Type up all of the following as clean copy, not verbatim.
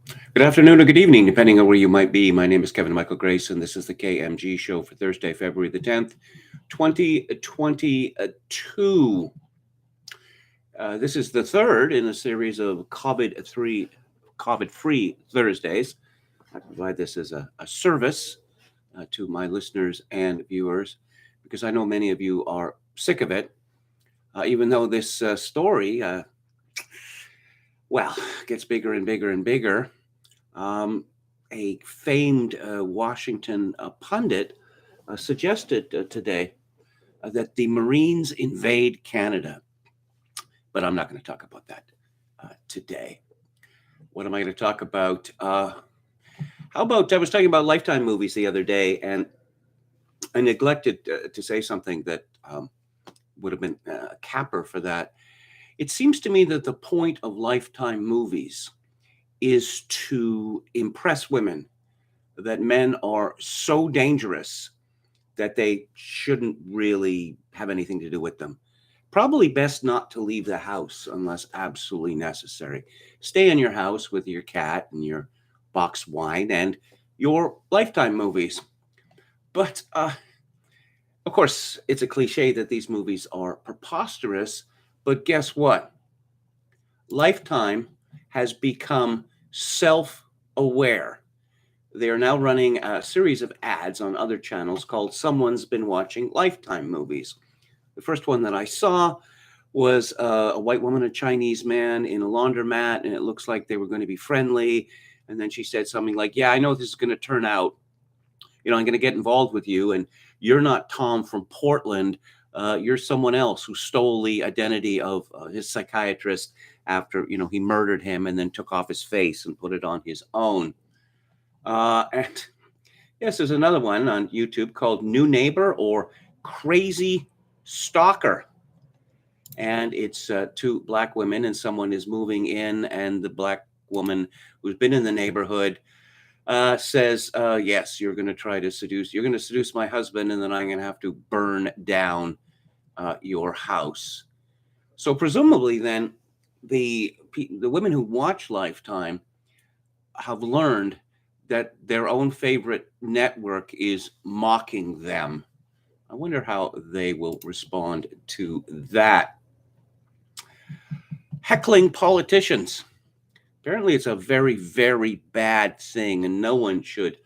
Good afternoon or good evening, depending on where you might be. My name is Kevin Michael Grace, and this is the KMG show for Thursday, February the 10th, 2022. This is the third in a series of COVID-free Thursdays. I provide this as a service to my listeners and viewers because I know many of you are sick of it, even though this story, gets bigger and bigger and bigger. A famed Washington pundit suggested today that the Marines invade Canada. But I'm not going to talk about that today. What am I going to talk about? How about I was talking about Lifetime movies the other day, and I neglected to say something that would have been a capper for that. It seems to me that the point of Lifetime movies is to impress women that men are so dangerous that they shouldn't really have anything to do with them. Probably best not to leave the house unless absolutely necessary. Stay in your house with your cat and your box wine and your Lifetime movies. But of course, it's a cliche that these movies are preposterous. But guess what? Lifetime has become self-aware. They are now running a series of ads on other channels called Someone's Been Watching Lifetime Movies. The first one that I saw was a white woman, a Chinese man in a laundromat, and it looks like they were going to be friendly. And then she said something like, yeah, I know this is going to turn out. I'm going to get involved with you, and you're not Tom from Portland. You're someone else who stole the identity of his psychiatrist after, he murdered him and then took off his face and put it on his own. And yes, there's another one on YouTube called New Neighbor or Crazy Stalker. And it's two black women, and someone is moving in, and the black woman who's been in the neighborhood says, yes, you're going to seduce my husband, and then I'm going to have to burn down your house. So presumably then the women who watch Lifetime have learned that their own favorite network is mocking them. I wonder how they will respond to that. Heckling politicians. Apparently, it's a very, very bad thing, and no one should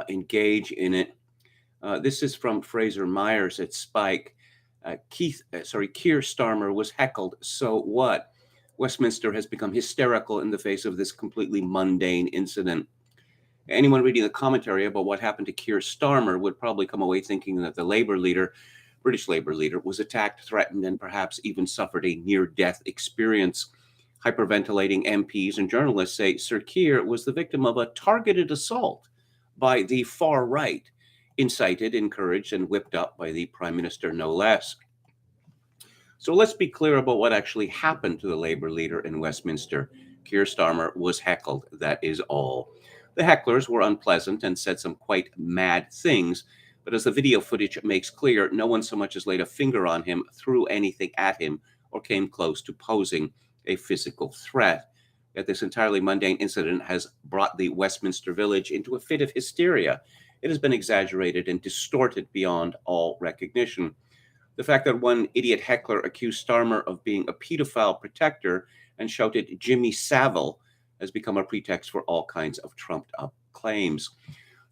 engage in it. This is from Fraser Myers at Spike. Keir Starmer was heckled. So what? Westminster has become hysterical in the face of this completely mundane incident. Anyone reading the commentary about what happened to Keir Starmer would probably come away thinking that the British Labour leader, was attacked, threatened, and perhaps even suffered a near-death experience. Hyperventilating MPs and journalists say Sir Keir was the victim of a targeted assault by the far right, incited, encouraged, and whipped up by the Prime Minister, no less. So let's be clear about what actually happened to the Labour leader in Westminster. Keir Starmer was heckled, that is all. The hecklers were unpleasant and said some quite mad things, but as the video footage makes clear, no one so much as laid a finger on him, threw anything at him, or came close to posing a physical threat. Yet this entirely mundane incident has brought the Westminster Village into a fit of hysteria. It has been exaggerated and distorted beyond all recognition. The fact that one idiot heckler accused Starmer of being a pedophile protector and shouted Jimmy Savile has become a pretext for all kinds of trumped-up claims.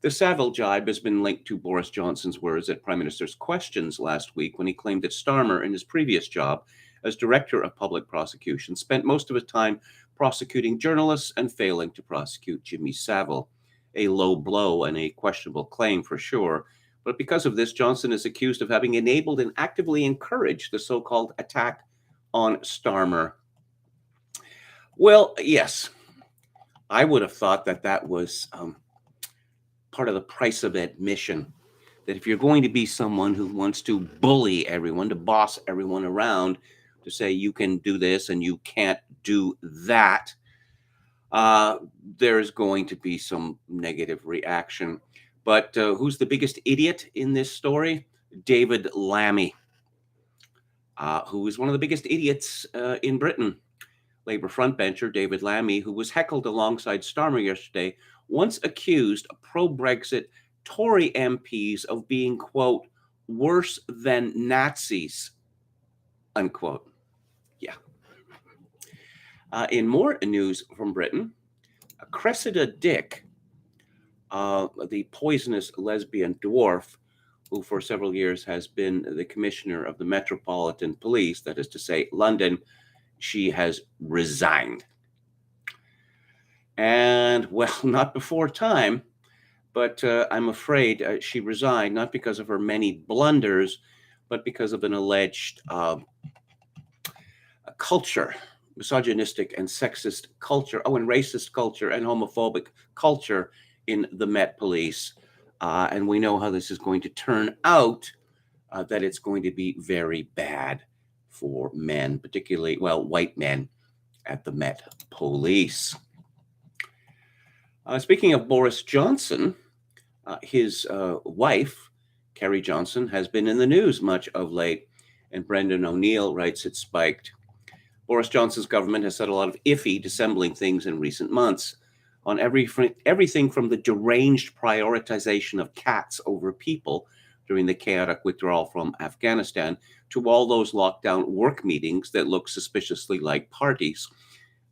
The Savile jibe has been linked to Boris Johnson's words at Prime Minister's Questions last week when he claimed that Starmer, in his previous job as Director of Public Prosecution, spent most of his time prosecuting journalists and failing to prosecute Jimmy Savile. A low blow and a questionable claim for sure. But because of this, Johnson is accused of having enabled and actively encouraged the so-called attack on Starmer. Well, yes, I would have thought that was part of the price of admission. That if you're going to be someone who wants to bully everyone, to boss everyone around, to say you can do this and you can't do that, there's going to be some negative reaction. But who's the biggest idiot in this story? David Lammy, who is one of the biggest idiots in Britain. Labour frontbencher David Lammy, who was heckled alongside Starmer yesterday, once accused pro-Brexit Tory MPs of being, quote, worse than Nazis, unquote. Yeah. In more news from Britain, Cressida Dick, the poisonous lesbian dwarf, who for several years has been the commissioner of the Metropolitan Police, that is to say, London, she has resigned. And, well, not before time, but I'm afraid she resigned not because of her many blunders, but because of an alleged culture, misogynistic and sexist culture, and racist culture and homophobic culture in the Met Police. And we know how this is going to turn out, that it's going to be very bad for men, particularly, well, white men at the Met Police. Speaking of Boris Johnson, his wife, Carrie Johnson, has been in the news much of late, and Brendan O'Neill writes it spiked. Boris Johnson's government has said a lot of iffy, dissembling things in recent months on everything from the deranged prioritization of cats over people during the chaotic withdrawal from Afghanistan to all those lockdown work meetings that look suspiciously like parties.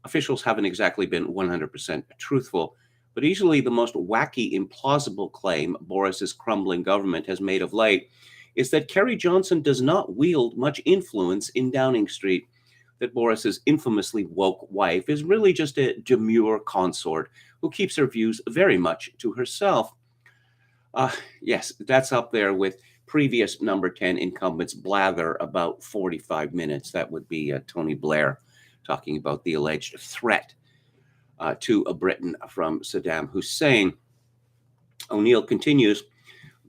Officials haven't exactly been 100% truthful, but easily the most wacky, implausible claim Boris's crumbling government has made of late is that Carrie Johnson does not wield much influence in Downing Street, that Boris's infamously woke wife is really just a demure consort who keeps her views very much to herself. Yes, that's up there with previous number 10 incumbents blather about 45 minutes. That would be Tony Blair talking about the alleged threat to Britain from Saddam Hussein. O'Neill continues,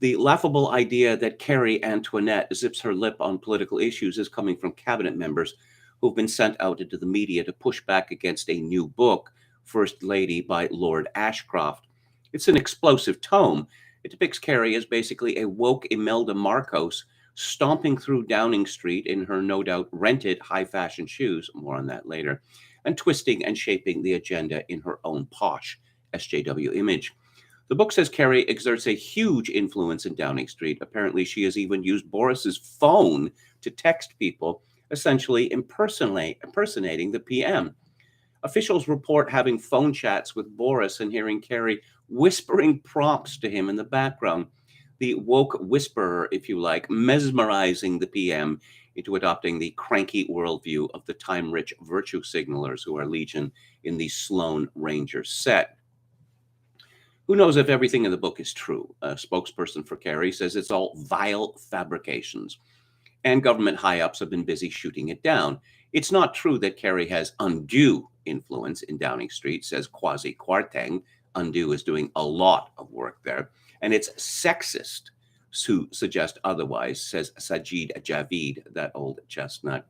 the laughable idea that Carrie Antoinette zips her lip on political issues is coming from cabinet members who've been sent out into the media to push back against a new book, First Lady by Lord Ashcroft. It's an explosive tome. It depicts Carrie as basically a woke Imelda Marcos stomping through Downing Street in her no doubt rented high fashion shoes, more on that later, and twisting and shaping the agenda in her own posh SJW image. The book says Carrie exerts a huge influence in Downing Street. Apparently, she has even used Boris's phone to text people, essentially impersonating the PM. Officials report having phone chats with Boris and hearing Carrie whispering prompts to him in the background. The woke whisperer, if you like, mesmerizing the PM into adopting the cranky worldview of the time-rich virtue signalers who are legion in the Sloane Ranger set. Who knows if everything in the book is true? A spokesperson for Carrie says it's all vile fabrications, and government high-ups have been busy shooting it down. It's not true that Carrie has undue influence in Downing Street, says Kwasi Kwarteng. Undue is doing a lot of work there. And it's sexist to suggest otherwise, says Sajid Javid, that old chestnut.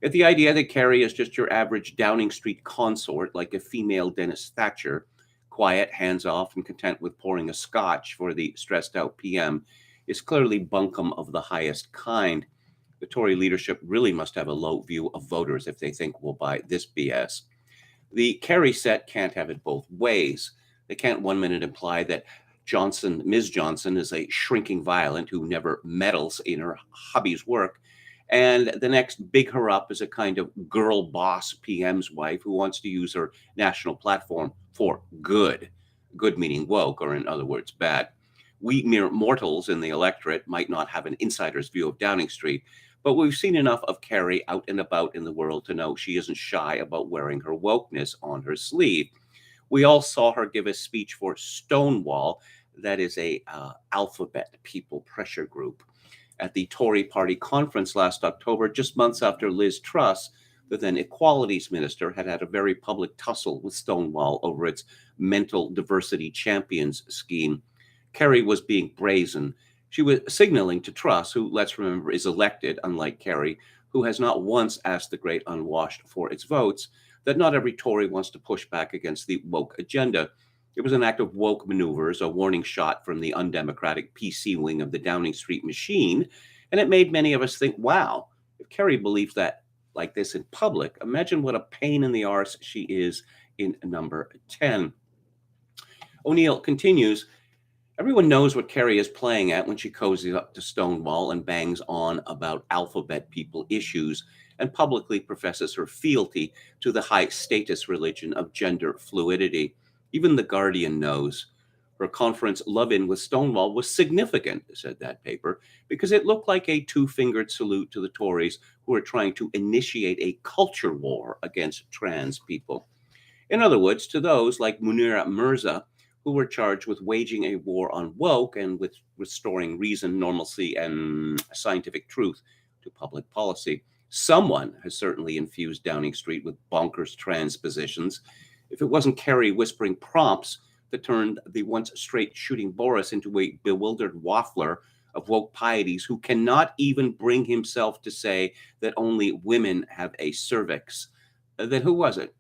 Yet the idea that Carrie is just your average Downing Street consort, like a female Dennis Thatcher, quiet, hands-off, and content with pouring a scotch for the stressed-out PM, is clearly bunkum of the highest kind. The Tory leadership really must have a low view of voters if they think we'll buy this BS. The Kerry set can't have it both ways. They can't 1 minute imply that Ms. Johnson is a shrinking violent who never meddles in her hubby's work, and the next big her up is a kind of girl boss PM's wife who wants to use her national platform for good. Good meaning woke, or in other words, bad. We mere mortals in the electorate might not have an insider's view of Downing Street, but we've seen enough of Carrie out and about in the world to know she isn't shy about wearing her wokeness on her sleeve. We all saw her give a speech for Stonewall, that is a alphabet people pressure group, at the Tory party conference last October, just months after Liz Truss, the then Equalities Minister, had had a very public tussle with Stonewall over its mental diversity champions scheme. Carrie was being brazen. She was signaling to Truss, who, let's remember, is elected, unlike Carrie, who has not once asked the great unwashed for its votes, that not every Tory wants to push back against the woke agenda. It was an act of woke maneuvers, a warning shot from the undemocratic PC wing of the Downing Street machine, and it made many of us think, wow, if Carrie believes that like this in public, imagine what a pain in the arse she is in number 10. O'Neill continues, everyone knows what Carrie is playing at when she cozies up to Stonewall and bangs on about alphabet people issues and publicly professes her fealty to the high status religion of gender fluidity. Even The Guardian knows. Her conference love-in with Stonewall was significant, said that paper, because it looked like a two-fingered salute to the Tories who are trying to initiate a culture war against trans people. In other words, to those like Munira Mirza, who were charged with waging a war on woke and with restoring reason, normalcy, and scientific truth to public policy. Someone has certainly infused Downing Street with bonkers transpositions. If it wasn't Carrie whispering prompts that turned the once straight shooting Boris into a bewildered waffler of woke pieties who cannot even bring himself to say that only women have a cervix, then who was it?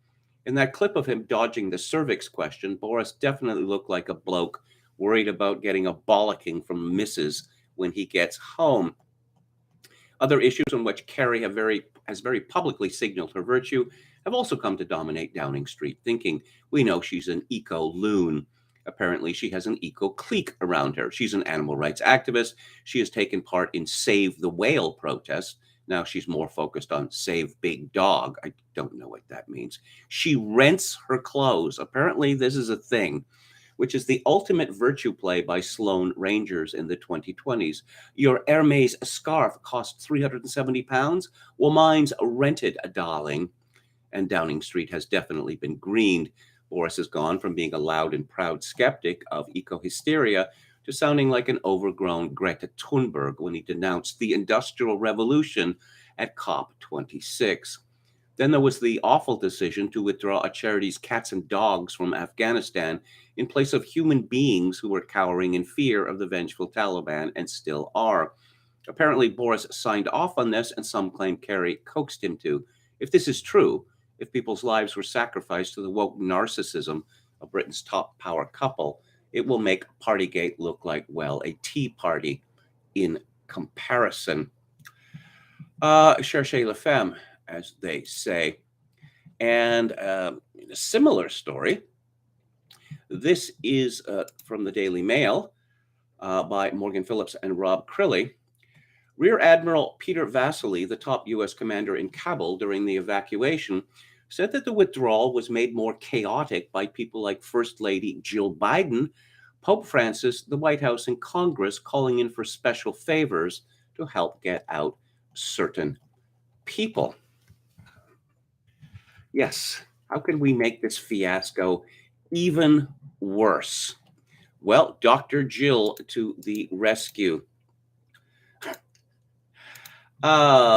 In that clip of him dodging the cervix question, Boris definitely looked like a bloke worried about getting a bollocking from Mrs. when he gets home. Other issues on which Carrie has very publicly signaled her virtue have also come to dominate Downing Street thinking. We know she's an eco-loon. Apparently, she has an eco-clique around her. She's an animal rights activist. She has taken part in Save the Whale protests. Now she's more focused on Save Big Dog. I don't know what that means. She rents her clothes. Apparently, this is a thing, which is the ultimate virtue play by Sloane Rangers in the 2020s. Your Hermes scarf cost £370. Well, mine's rented, darling. And Downing Street has definitely been greened. Boris has gone from being a loud and proud skeptic of eco-hysteria to sounding like an overgrown Greta Thunberg when he denounced the Industrial Revolution at COP26. Then there was the awful decision to withdraw a charity's cats and dogs from Afghanistan in place of human beings who were cowering in fear of the vengeful Taliban and still are. Apparently, Boris signed off on this, and some claim Carrie coaxed him to. If this is true, if people's lives were sacrificed to the woke narcissism of Britain's top power couple, it will make Partygate look like, well, a tea party in comparison. Cherchez la femme, as they say. And in a similar story, this is from the Daily Mail by Morgan Phillips and Rob Crilly. Rear Admiral Peter Vasily, the top U.S. commander in Kabul during the evacuation, said that the withdrawal was made more chaotic by people like First Lady Jill Biden, Pope Francis, the White House, and Congress calling in for special favors to help get out certain people. Yes, how can we make this fiasco even worse? Well, Dr. Jill to the rescue.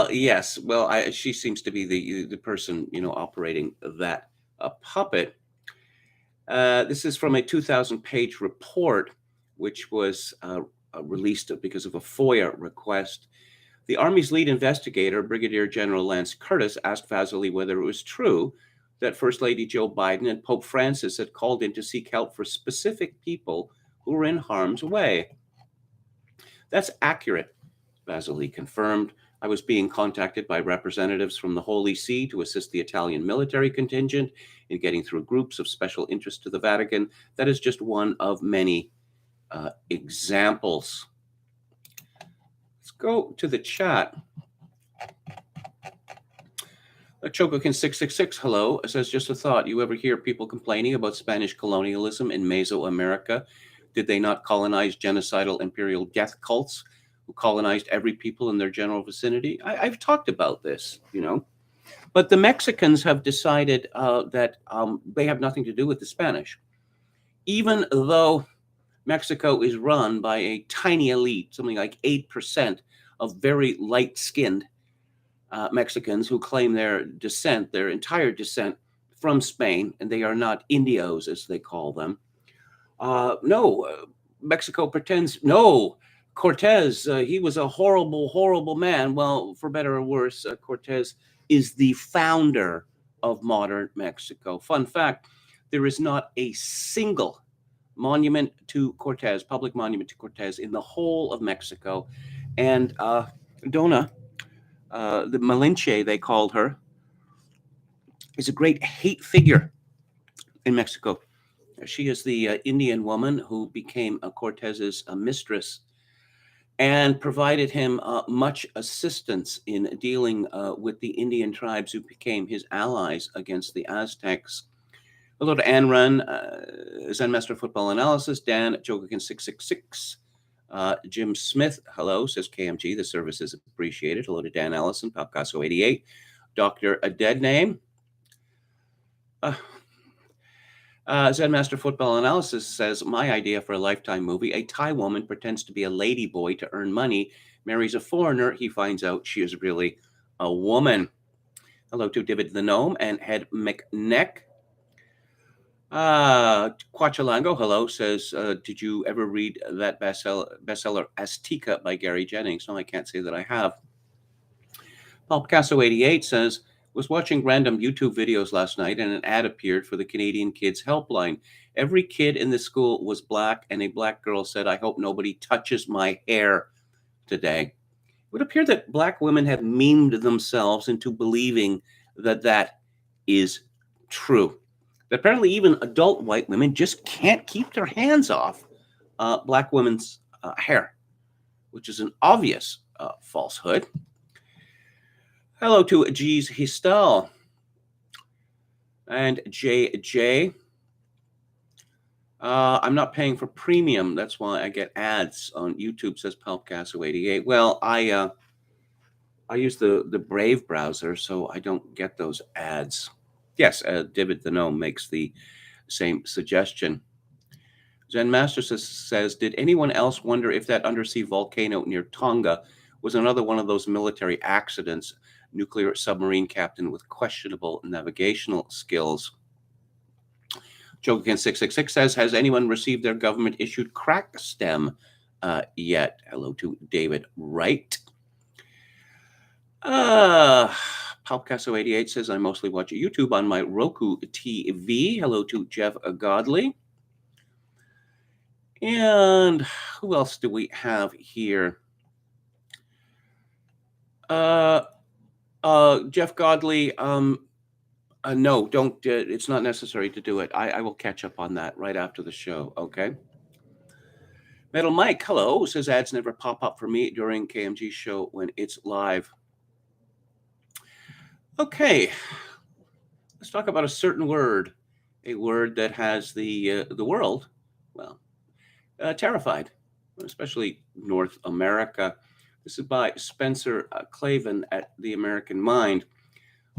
Yes. Well, she seems to be the person, operating that puppet. This is from a 2,000-page report, which was released because of a FOIA request. The Army's lead investigator, Brigadier General Lance Curtis, asked Vasily whether it was true that First Lady Joe Biden and Pope Francis had called in to seek help for specific people who were in harm's way. That's accurate, Vasily confirmed. I was being contacted by representatives from the Holy See to assist the Italian military contingent in getting through groups of special interest to the Vatican. That is just one of many examples. Let's go to the chat. Chocokin666, hello, says, just a thought. You ever hear people complaining about Spanish colonialism in Mesoamerica? Did they not colonize genocidal imperial death cults who colonized every people in their general vicinity? I've talked about this, But the Mexicans have decided that they have nothing to do with the Spanish. Even though Mexico is run by a tiny elite, something like 8% of very light-skinned Mexicans who claim their entire descent from Spain, and they are not Indios, as they call them. Mexico pretends, Cortez, he was a horrible, horrible man. Well, for better or worse, Cortez is the founder of modern Mexico. Fun fact, there is not a single monument to Cortez, public monument to Cortez in the whole of Mexico. And Donna, the Malinche, they called her, is a great hate figure in Mexico. She is the Indian woman who became Cortez's mistress and provided him much assistance in dealing with the Indian tribes who became his allies against the Aztecs. Hello to Ann Run, Zen Master Football Analysis, Dan Jogakin 666, Jim Smith, hello, says KMG, the service is appreciated. Hello to Dan Allison, Palcaso 88, Dr. A Dead Name. Zen Master Football Analysis says, my idea for a Lifetime movie, a Thai woman pretends to be a lady boy to earn money, marries a foreigner, he finds out she is really a woman. Hello to David the Gnome and Head McNeck. Quachalango, hello, says, did you ever read that bestseller Azteca by Gary Jennings? No, I can't say that I have. Picasso 88 says, was watching random YouTube videos last night and an ad appeared for the Canadian Kids Helpline. Every kid in the school was black and a black girl said, I hope nobody touches my hair today. It would appear that black women have memed themselves into believing that that is true. Apparently, even adult white women just can't keep their hands off black women's hair, which is an obvious falsehood. Hello to G's Histel and JJ. I'm not paying for premium. That's why I get ads on YouTube, says Palpcasso88. Well, I use the Brave browser, so I don't get those ads. Yes, David the Gnome makes the same suggestion. Zen Master says, did anyone else wonder if that undersea volcano near Tonga was another one of those military accidents? Nuclear submarine captain with questionable navigational skills. Jogakin 666 says, has anyone received their government-issued crack stem yet? Hello to David Wright. Palcasso88 says, I mostly watch YouTube on my Roku TV. Hello to Jeff Godley. And who else do we have here? Jeff Godley, no, don't. It's not necessary to do it. I will catch up on that right after the show, okay? Metal Mike, hello, says ads never pop up for me during KMG show when it's live. Okay, let's talk about a certain word, a word that has the world, well, terrified, especially North America. This is by Spencer Clavin at The American Mind.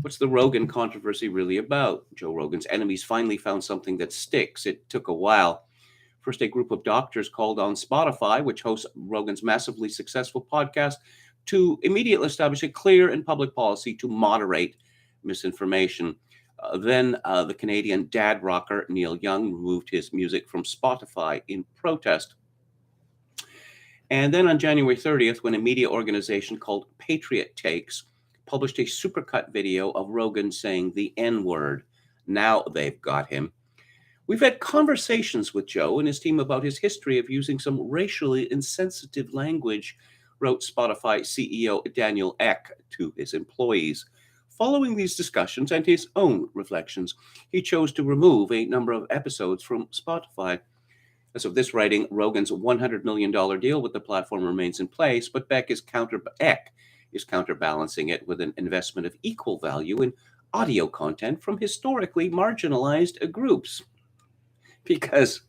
What's the Rogan controversy really about? Joe Rogan's enemies finally found something that sticks. It took a while. First, a group of doctors called on Spotify, which hosts Rogan's massively successful podcast, to immediately establish a clear and public policy to moderate misinformation. Then the Canadian dad rocker Neil Young removed his music from Spotify in protest. And then on January 30th, when a media organization called Patriot Takes published a supercut video of Rogan saying the N-word, now they've got him. We've had conversations with Joe and his team about his history of using some racially insensitive language, wrote Spotify CEO Daniel Ek to his employees. Following these discussions and his own reflections, he chose to remove a number of episodes from Spotify. As of this writing, Rogan's $100 million deal with the platform remains in place, but Ek is counterbalancing it with an investment of equal value in audio content from historically marginalized groups. Because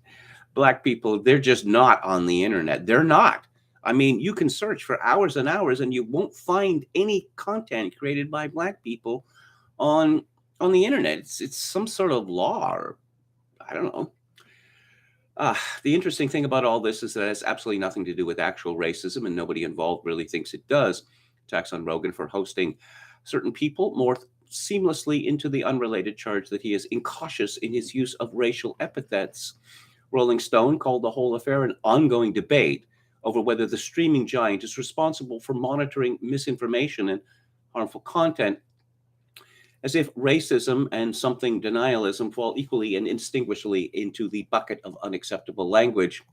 Black people, they're just not on the internet. They're not. I mean, you can search for hours and hours and you won't find any content created by Black people on the internet. It's some sort of law, or I don't know. The interesting thing about all this is that it has absolutely nothing to do with actual racism, and nobody involved really thinks it does. Attacks on Rogan for hosting certain people morph seamlessly into the unrelated charge that he is incautious in his use of racial epithets. Rolling Stone called the whole affair an ongoing debate over whether the streaming giant is responsible for monitoring misinformation and harmful content, as if racism and something denialism fall equally and indistinguishably into the bucket of unacceptable language.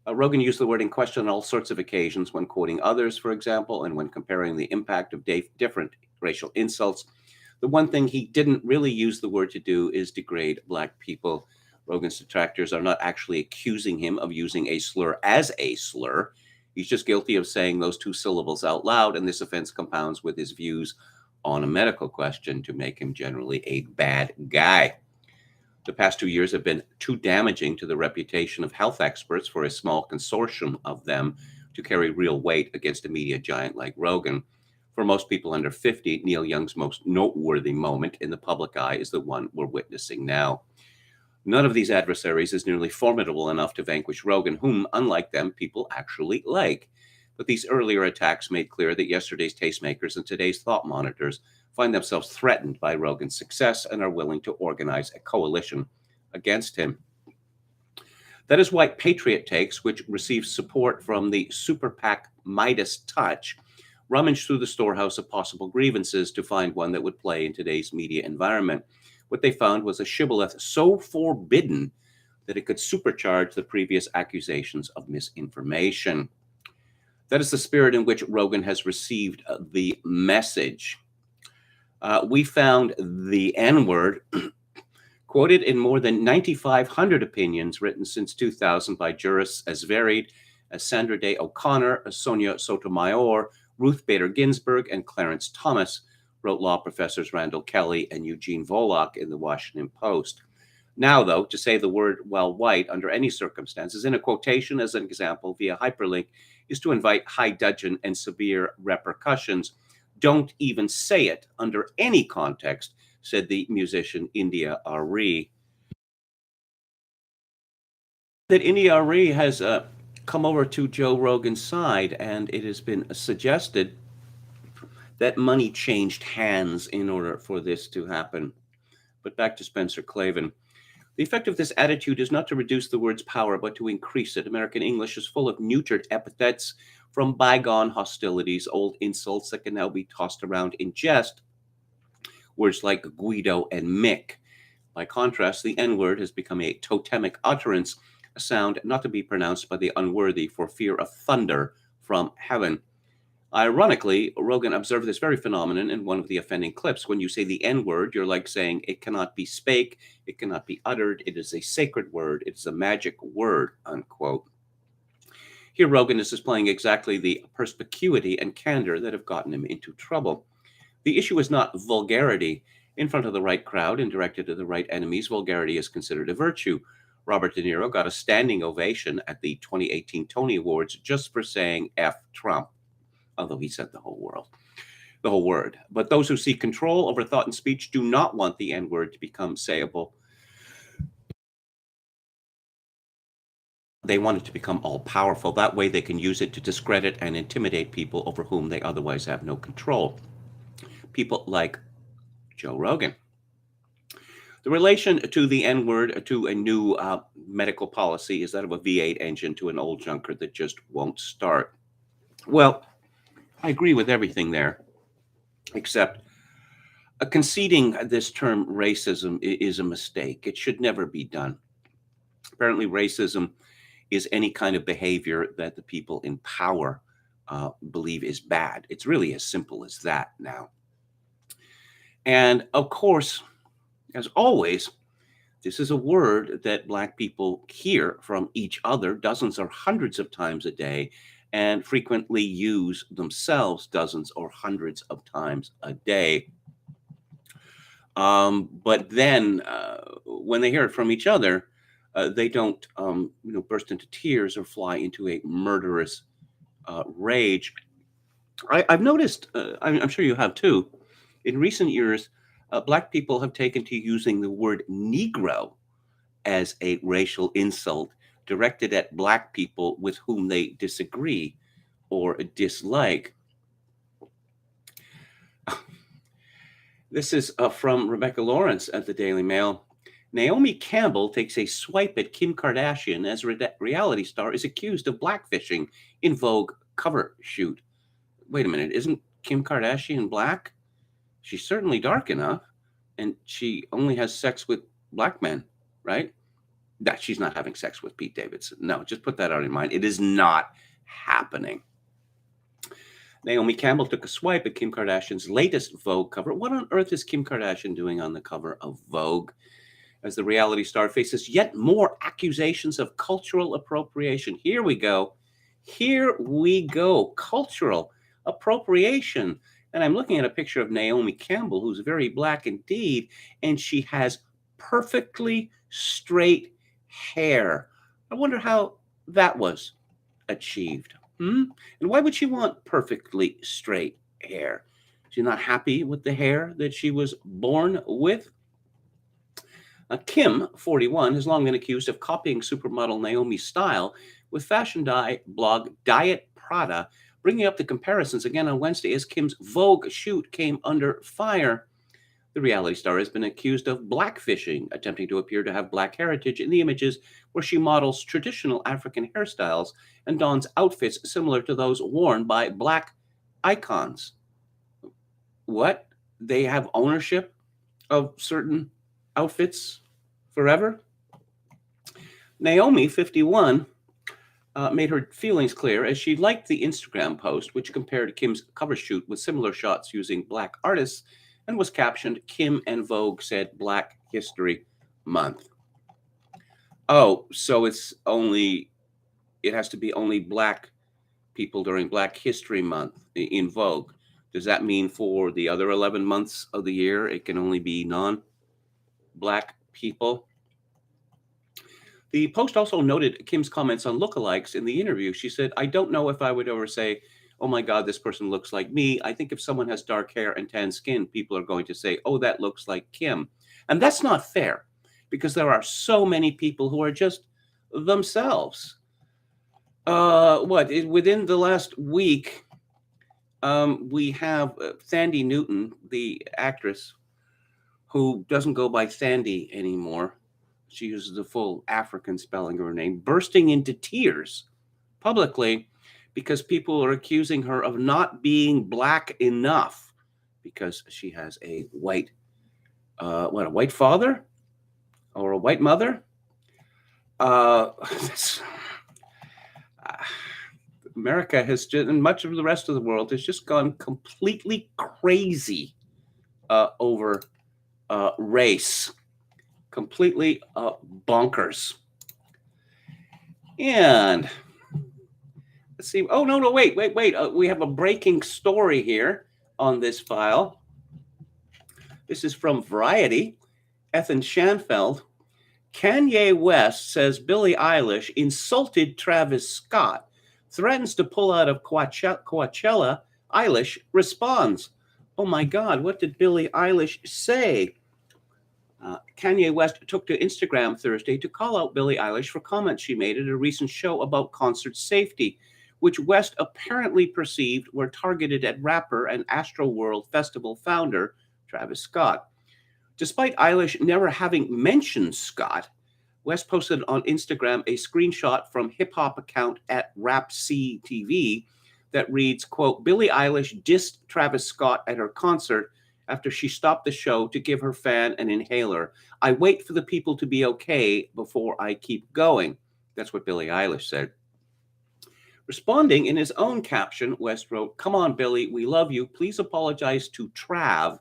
Rogan used the word in question on all sorts of occasions when quoting others, for example, and when comparing the impact of different racial insults. The one thing he didn't really use the word to do is degrade Black people. Rogan's detractors are not actually accusing him of using a slur as a slur. He's just guilty of saying those two syllables out loud, and this offense compounds with his views on a medical question to make him generally a bad guy. The past 2 years have been too damaging to the reputation of health experts for a small consortium of them to carry real weight against a media giant like Rogan. For most people under 50, Neil Young's most noteworthy moment in the public eye is the one we're witnessing now. None of these adversaries is nearly formidable enough to vanquish Rogan, whom, unlike them, people actually like. But these earlier attacks made clear that yesterday's tastemakers and today's thought monitors find themselves threatened by Rogan's success and are willing to organize a coalition against him. That is why Patriot Takes, which receives support from the super PAC Midas Touch, rummaged through the storehouse of possible grievances to find one that would play in today's media environment. What they found was a shibboleth so forbidden that it could supercharge the previous accusations of misinformation. That is the spirit in which Rogan has received the message. We found the N-word quoted in more than 9,500 opinions written since 2000 by jurists as varied as Sandra Day O'Connor, Sonia Sotomayor, Ruth Bader Ginsburg, and Clarence Thomas, wrote law professors Randall Kelly and Eugene Volokh in the Washington Post. Now, though, to say the word while white under any circumstances in a quotation as an example via hyperlink is to invite high dudgeon and severe repercussions. Don't even say it under any context, said the musician India Arie. That India Arie has come over to Joe Rogan's side, and it has been suggested that money changed hands in order for this to happen. But back to Spencer Klavan. The effect of this attitude is not to reduce the word's power, but to increase it. American English is full of neutered epithets from bygone hostilities, old insults that can now be tossed around in jest. Words like Guido and Mick. By contrast, the N-word has become a totemic utterance, a sound not to be pronounced by the unworthy for fear of thunder from heaven. Ironically, Rogan observed this very phenomenon in one of the offending clips. When you say the N-word, you're like saying it cannot be spake, it cannot be uttered, it is a sacred word, it's a magic word, unquote. Here, Rogan is displaying exactly the perspicuity and candor that have gotten him into trouble. The issue is not vulgarity. In front of the right crowd and directed to the right enemies, vulgarity is considered a virtue. Robert De Niro got a standing ovation at the 2018 Tony Awards just for saying F Trump, although he said the whole word. But those who seek control over thought and speech do not want the N-word to become sayable. They want it to become all-powerful. That way they can use it to discredit and intimidate people over whom they otherwise have no control. People like Joe Rogan. The relation to the N-word to a new medical policy is that of a V8 engine to an old junker that just won't start. Well, I agree with everything there, except conceding this term racism is a mistake. It should never be done. Apparently, racism is any kind of behavior that the people in power believe is bad. It's really as simple as that now. And of course, as always, this is a word that Black people hear from each other dozens or hundreds of times a day and frequently use themselves dozens or hundreds of times a day. But then when they hear it from each other, they don't burst into tears or fly into a murderous rage. I've noticed, I'm sure you have too, in recent years, Black people have taken to using the word Negro as a racial insult directed at Black people with whom they disagree or dislike. This is from Rebecca Lawrence at the Daily Mail. Naomi Campbell takes a swipe at Kim Kardashian as reality star is accused of blackfishing in Vogue cover shoot. Wait a minute, isn't Kim Kardashian Black? She's certainly dark enough, and she only has sex with Black men, right? That she's not having sex with Pete Davidson. No, just put that out in mind. It is not happening. Naomi Campbell took a swipe at Kim Kardashian's latest Vogue cover. What on earth is Kim Kardashian doing on the cover of Vogue? As the reality star faces yet more accusations of cultural appropriation. Here we go. Here we go. Cultural appropriation. And I'm looking at a picture of Naomi Campbell, who's very black indeed, and she has perfectly straight hair. I wonder how that was achieved. And why would she want perfectly straight hair? She's not happy with the hair that she was born with. Kim, 41, has long been accused of copying supermodel Naomi's style, with fashion blog Diet Prada bringing up the comparisons again on Wednesday as Kim's Vogue shoot came under fire. The reality star has been accused of blackfishing, attempting to appear to have black heritage in the images where she models traditional African hairstyles and dons outfits similar to those worn by black icons. What? They have ownership of certain outfits forever? Naomi, 51, made her feelings clear as she liked the Instagram post, which compared Kim's cover shoot with similar shots using black artists and was captioned, "Kim and Vogue said Black History Month." Oh, so it has to be only black people during Black History Month in Vogue. Does that mean for the other 11 months of the year, it can only be non-black people? The post also noted Kim's comments on lookalikes in the interview. She said, "I don't know if I would ever say, oh my God, this person looks like me. I think if someone has dark hair and tan skin, people are going to say, oh, that looks like Kim." And that's not fair because there are so many people who are just themselves. Within the last week, we have Thandie Newton, the actress, who doesn't go by Thandie anymore. She uses the full African spelling of her name, bursting into tears publicly because people are accusing her of not being black enough because she has a white, a white father or a white mother. America has just, and much of the rest of the world has just gone completely crazy over race. Completely bonkers. And let's see. Oh, no, wait. We have a breaking story here on this file. This is from Variety. Ethan Schanfeld. Kanye West says Billie Eilish insulted Travis Scott, threatens to pull out of Coachella. Eilish responds. Oh my God, what did Billie Eilish say? Kanye West took to Instagram Thursday to call out Billie Eilish for comments she made at a recent show about concert safety, which West apparently perceived were targeted at rapper and Astroworld Festival founder Travis Scott. Despite Eilish never having mentioned Scott, West posted on Instagram a screenshot from hip-hop account at RapCTV that reads, quote, "Billie Eilish dissed Travis Scott at her concert after she stopped the show to give her fan an inhaler. I wait for the people to be okay before I keep going." That's what Billie Eilish said. Responding in his own caption, West wrote, "Come on, Billie, we love you. Please apologize to Trav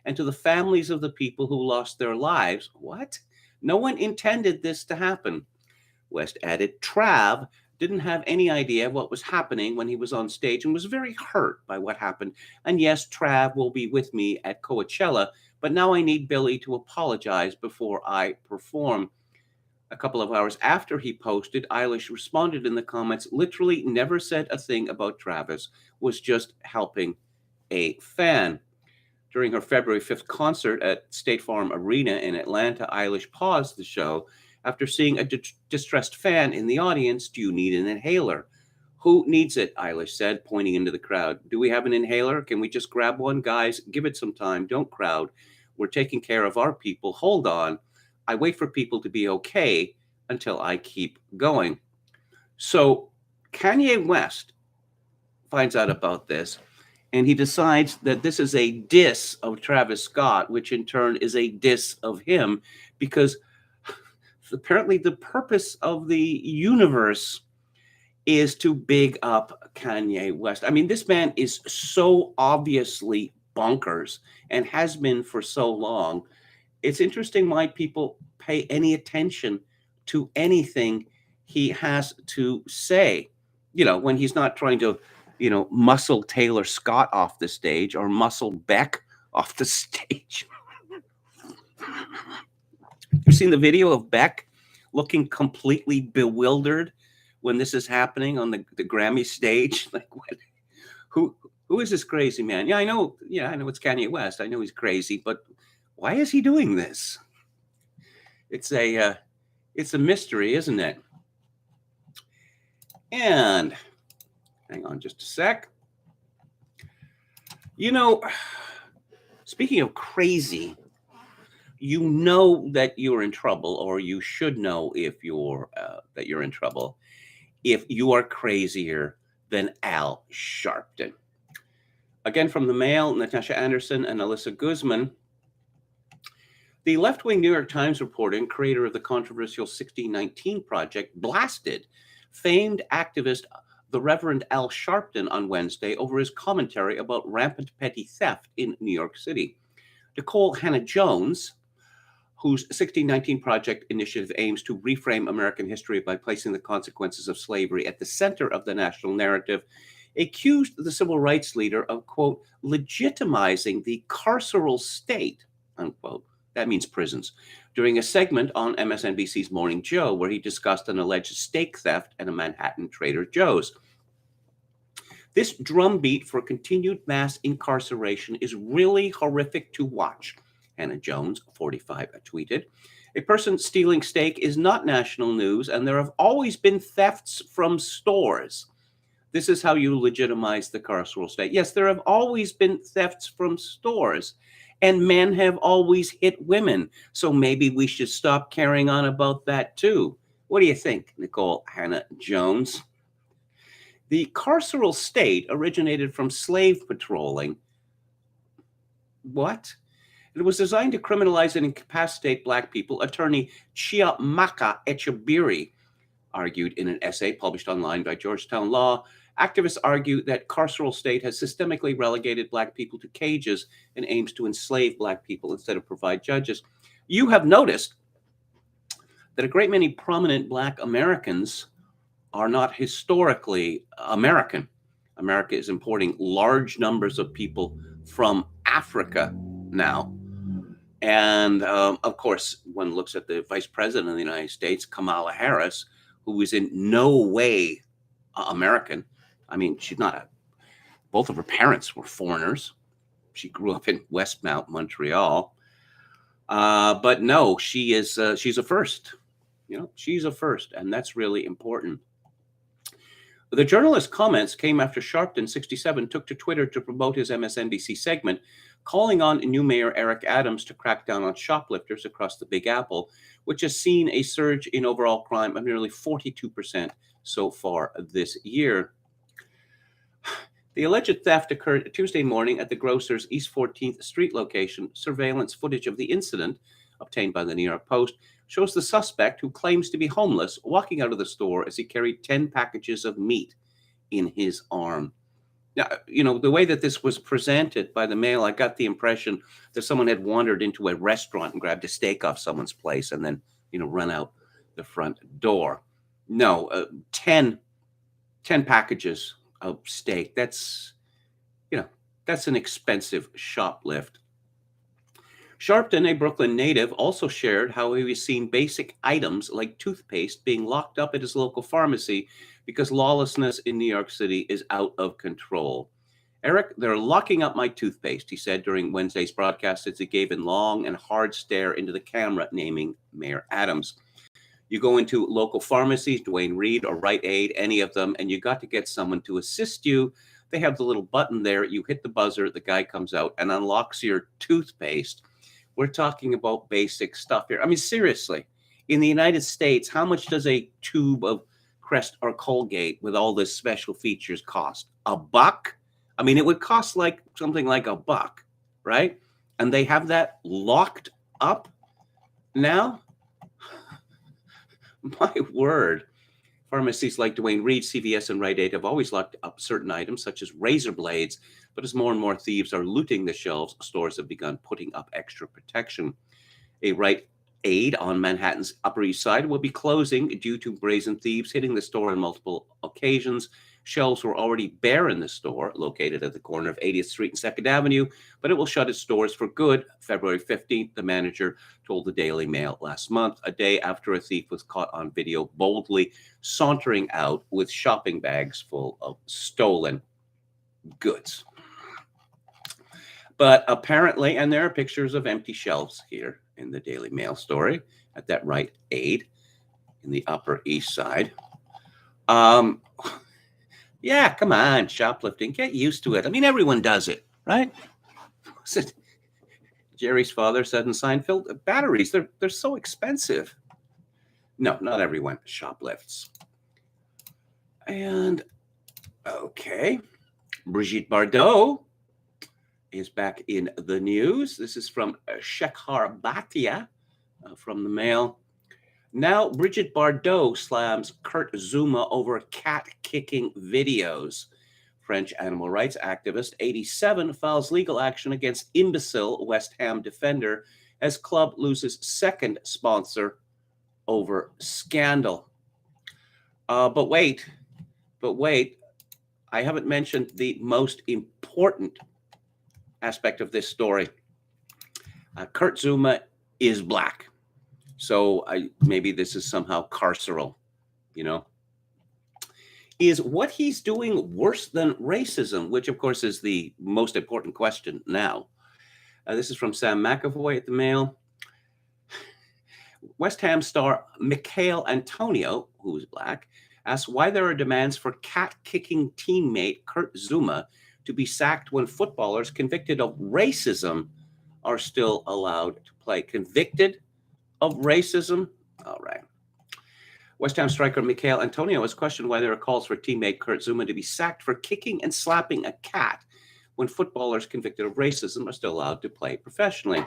and to the families of the people who lost their lives." What? No one intended this to happen. West added, "Trav didn't have any idea what was happening when he was on stage and was very hurt by what happened. And yes, Trav will be with me at Coachella, but now I need Billie to apologize before I perform." A couple of hours after he posted, Eilish responded in the comments, literally never said a thing about Travis, was just helping a fan. During her February 5th concert at State Farm Arena in Atlanta, Eilish paused the show after seeing a distressed fan in the audience. "Do you need an inhaler?" "Who needs it?" Eilish said, pointing into the crowd. "Do we have an inhaler? Can we just grab one? Guys, give it some time. Don't crowd. We're taking care of our people. Hold on. I wait for people to be okay until I keep going." So Kanye West finds out about this, and he decides that this is a diss of Travis Scott, which in turn is a diss of him, because Apparently, the purpose of the universe is to big up Kanye West. I mean, this man is so obviously bonkers and has been for so long. It's interesting why people pay any attention to anything he has to say, when he's not trying to, muscle Taylor Scott off the stage or muscle Beck off the stage. You've seen the video of Beck looking completely bewildered when this is happening on the Grammy stage. Like, who is this crazy man? I know it's Kanye West. I know he's crazy, but why is he doing this? It's a mystery, isn't it? And hang on just a sec. Speaking of crazy, that you're in trouble, or you should know if that you're in trouble if you are crazier than Al Sharpton. Again, from the Mail, Natasha Anderson and Alyssa Guzman. The left-wing New York Times reporting, creator of the controversial 1619 Project, blasted famed activist the Reverend Al Sharpton on Wednesday over his commentary about rampant petty theft in New York City. Nicole Hannah-Jones, whose 1619 Project initiative aims to reframe American history by placing the consequences of slavery at the center of the national narrative, accused the civil rights leader of, quote, legitimizing the carceral state, unquote. That means prisons, during a segment on MSNBC's Morning Joe, where he discussed an alleged steak theft at a Manhattan Trader Joe's. This drumbeat for continued mass incarceration is really horrific to watch, Hannah-Jones, 45, tweeted. A person stealing steak is not national news, and there have always been thefts from stores. This is how you legitimize the carceral state. Yes, there have always been thefts from stores, and men have always hit women. So maybe we should stop carrying on about that too. What do you think, Nicole Hannah-Jones? The carceral state originated from slave patrolling. What? It was designed to criminalize and incapacitate Black people. Attorney Chiamaka Echebiri argued in an essay published online by Georgetown Law. Activists argue that carceral state has systemically relegated Black people to cages and aims to enslave Black people instead of provide judges. You have noticed that a great many prominent Black Americans are not historically American. America is importing large numbers of people from Africa now. And of course, one looks at the Vice President of the United States, Kamala Harris, who is in no way American. I mean, she's not both of her parents were foreigners. She grew up in Westmount, Montreal. But no, she's a first. She's a first, and that's really important. The journalist's comments came after Sharpton, 67, took to Twitter to promote his MSNBC segment, calling on new Mayor Eric Adams to crack down on shoplifters across the Big Apple, which has seen a surge in overall crime of nearly 42% so far this year. The alleged theft occurred Tuesday morning at the grocer's East 14th Street location. Surveillance footage of the incident, obtained by the New York Post, shows the suspect, who claims to be homeless, walking out of the store as he carried 10 packages of meat in his arm. Now, the way that this was presented by the Mail, I got the impression that someone had wandered into a restaurant and grabbed a steak off someone's place and then, run out the front door. No, 10 packages of steak. That's an expensive shoplift. Sharpton, a Brooklyn native, also shared how he was seeing basic items like toothpaste being locked up at his local pharmacy because lawlessness in New York City is out of control. Eric, they're locking up my toothpaste, he said during Wednesday's broadcast as he gave a long and hard stare into the camera, naming Mayor Adams. You go into local pharmacies, Duane Reade or Rite Aid, any of them, and you got to get someone to assist you. They have the little button there. You hit the buzzer, the guy comes out and unlocks your toothpaste. We're talking about basic stuff here. I mean, seriously, in the United States, how much does a tube of Crest or Colgate with all this special features cost? $1? I mean, it would cost something like $1, right? And they have that locked up now? My word. Pharmacies like Duane Reade, CVS, and Rite Aid have always locked up certain items, such as razor blades. But as more and more thieves are looting the shelves, stores have begun putting up extra protection. A Rite Aid on Manhattan's Upper East Side will be closing due to brazen thieves hitting the store on multiple occasions. Shelves were already bare in the store, located at the corner of 80th Street and 2nd Avenue, but it will shut its doors for good February 15th, the manager told the Daily Mail last month, a day after a thief was caught on video boldly sauntering out with shopping bags full of stolen goods. But apparently, and there are pictures of empty shelves here in the Daily Mail story at that Rite Aid in the Upper East Side. Yeah, come on, shoplifting. Get used to it. I mean, everyone does it, right? Jerry's father said in Seinfeld, batteries, they're so expensive. No, not everyone shoplifts. And, okay, Brigitte Bardot is back in the news. This is from Shekhar Bhatia from the Mail. Now, Brigitte Bardot slams Kurt Zouma over cat-kicking videos. French animal rights activist 87 files legal action against imbecile West Ham defender as club loses second sponsor over scandal. But wait, I haven't mentioned the most important aspect of this story. Kurt Zouma is black. So maybe this is somehow carceral, you know. Is what he's doing worse than racism, which of course is the most important question now. This is from Sam McAvoy at the Mail. West Ham star Michail Antonio, who is black, asks why there are demands for cat-kicking teammate Kurt Zouma to be sacked when footballers convicted of racism are still allowed to play. Convicted of racism? All right. West Ham striker Michail Antonio has questioned why there are calls for teammate Kurt Zouma to be sacked for kicking and slapping a cat when footballers convicted of racism are still allowed to play professionally.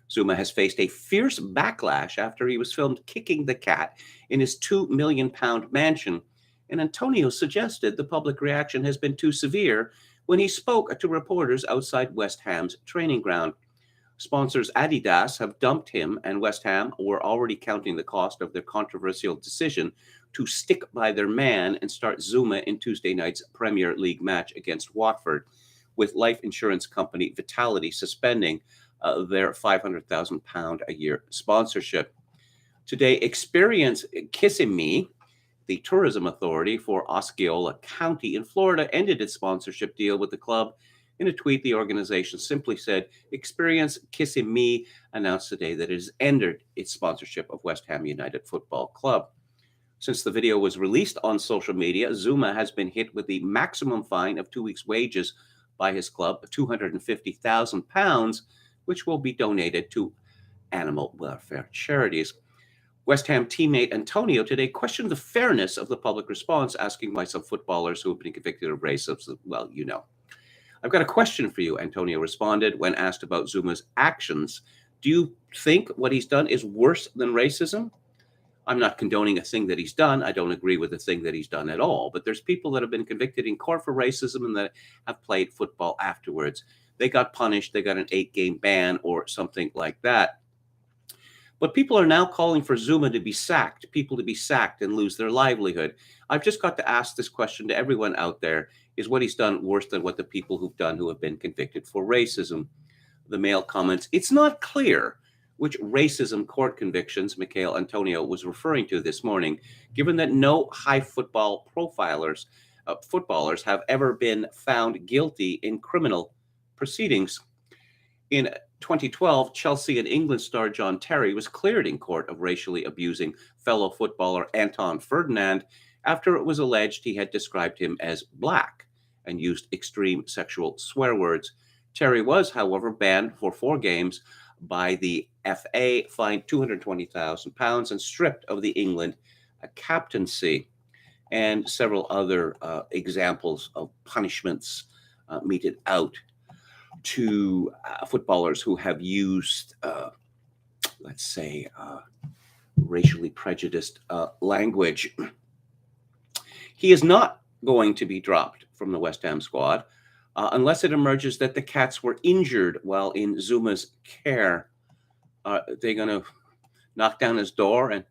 Zouma has faced a fierce backlash after he was filmed kicking the cat in his £2 million mansion, and Antonio suggested the public reaction has been too severe when he spoke to reporters outside West Ham's training ground. Sponsors Adidas have dumped him, and West Ham were already counting the cost of their controversial decision to stick by their man and start Zouma in Tuesday night's Premier League match against Watford, with life insurance company Vitality suspending their £500,000 a year sponsorship. Today, Experience Kissimmee, the tourism authority for Osceola County in Florida, ended its sponsorship deal with the club. In a tweet, the organization simply said, Experience Kissimmee announced today that it has ended its sponsorship of West Ham United Football Club. Since the video was released on social media, Zouma has been hit with the maximum fine of 2 weeks' wages by his club, £250,000, which will be donated to animal welfare charities. West Ham teammate Antonio today questioned the fairness of the public response, asking why some footballers who have been convicted of racism, well, you know. I've got a question for you, Antonio responded when asked about Zouma's actions. Do you think what he's done is worse than racism? I'm not condoning a thing that he's done. I don't agree with the thing that he's done at all. But there's people that have been convicted in court for racism and that have played football afterwards. They got punished. They got an 8-game ban or something like that. But people are now calling for Zouma to be sacked, people to be sacked and lose their livelihood. I've just got to ask this question to everyone out there. Is what he's done worse than what the people who've been convicted for racism? The Mail comments, it's not clear which racism court convictions Michail Antonio was referring to this morning, given that no high football footballers have ever been found guilty in criminal proceedings. In 2012, Chelsea and England star John Terry was cleared in court of racially abusing fellow footballer Anton Ferdinand after it was alleged he had described him as black and used extreme sexual swear words. Terry was, however, banned for 4 games by the FA, fined £220,000 and stripped of the England captaincy. And several other examples of punishments meted out to footballers who have used, let's say, racially prejudiced language. He is not going to be dropped from the West Ham squad unless it emerges that the cats were injured while in Zouma's care. They're going to knock down his door and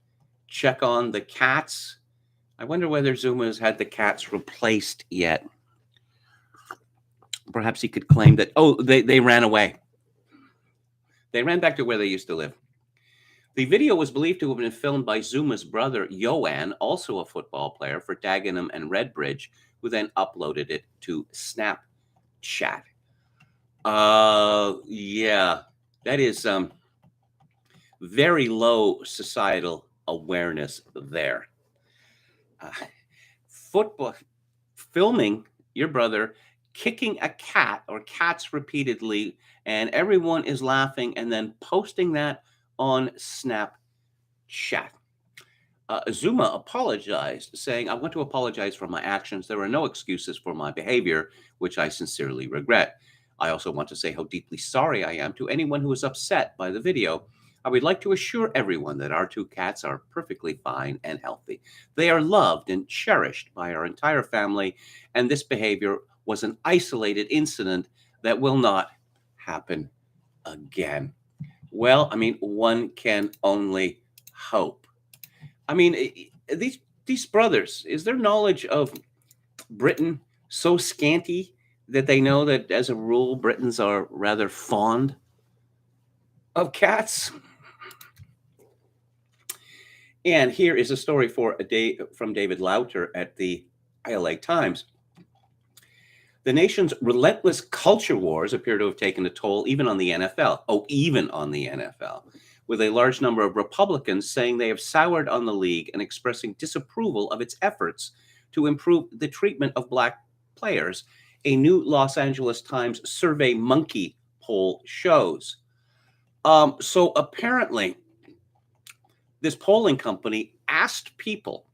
check on the cats. I wonder whether Zouma has had the cats replaced yet. Perhaps he could claim that, they ran away. They ran back to where they used to live. The video was believed to have been filmed by Zouma's brother, Yoann, also a football player for Dagenham and Redbridge, who then uploaded it to Snapchat. Yeah, that is very low societal awareness there. Football, filming your brother kicking a cat or cats repeatedly, and everyone is laughing, and then posting that on Snapchat. Zouma apologized, saying, "I want to apologize for my actions. There are no excuses for my behavior, which I sincerely regret. I also want to say how deeply sorry I am to anyone who was upset by the video. I would like to assure everyone that our two cats are perfectly fine and healthy. They are loved and cherished by our entire family, and this behavior was an isolated incident that will not happen again." Well, I mean, one can only hope. I mean, these brothers, is their knowledge of Britain so scanty that they know that, as a rule, Britons are rather fond of cats? And here is a story from David Lauter at the LA Times. The nation's relentless culture wars appear to have taken a toll even on the NFL. Oh, even on the NFL, with a large number of Republicans saying they have soured on the league and expressing disapproval of its efforts to improve the treatment of Black players, a new Los Angeles Times Survey Monkey poll shows. So apparently, this polling company asked people,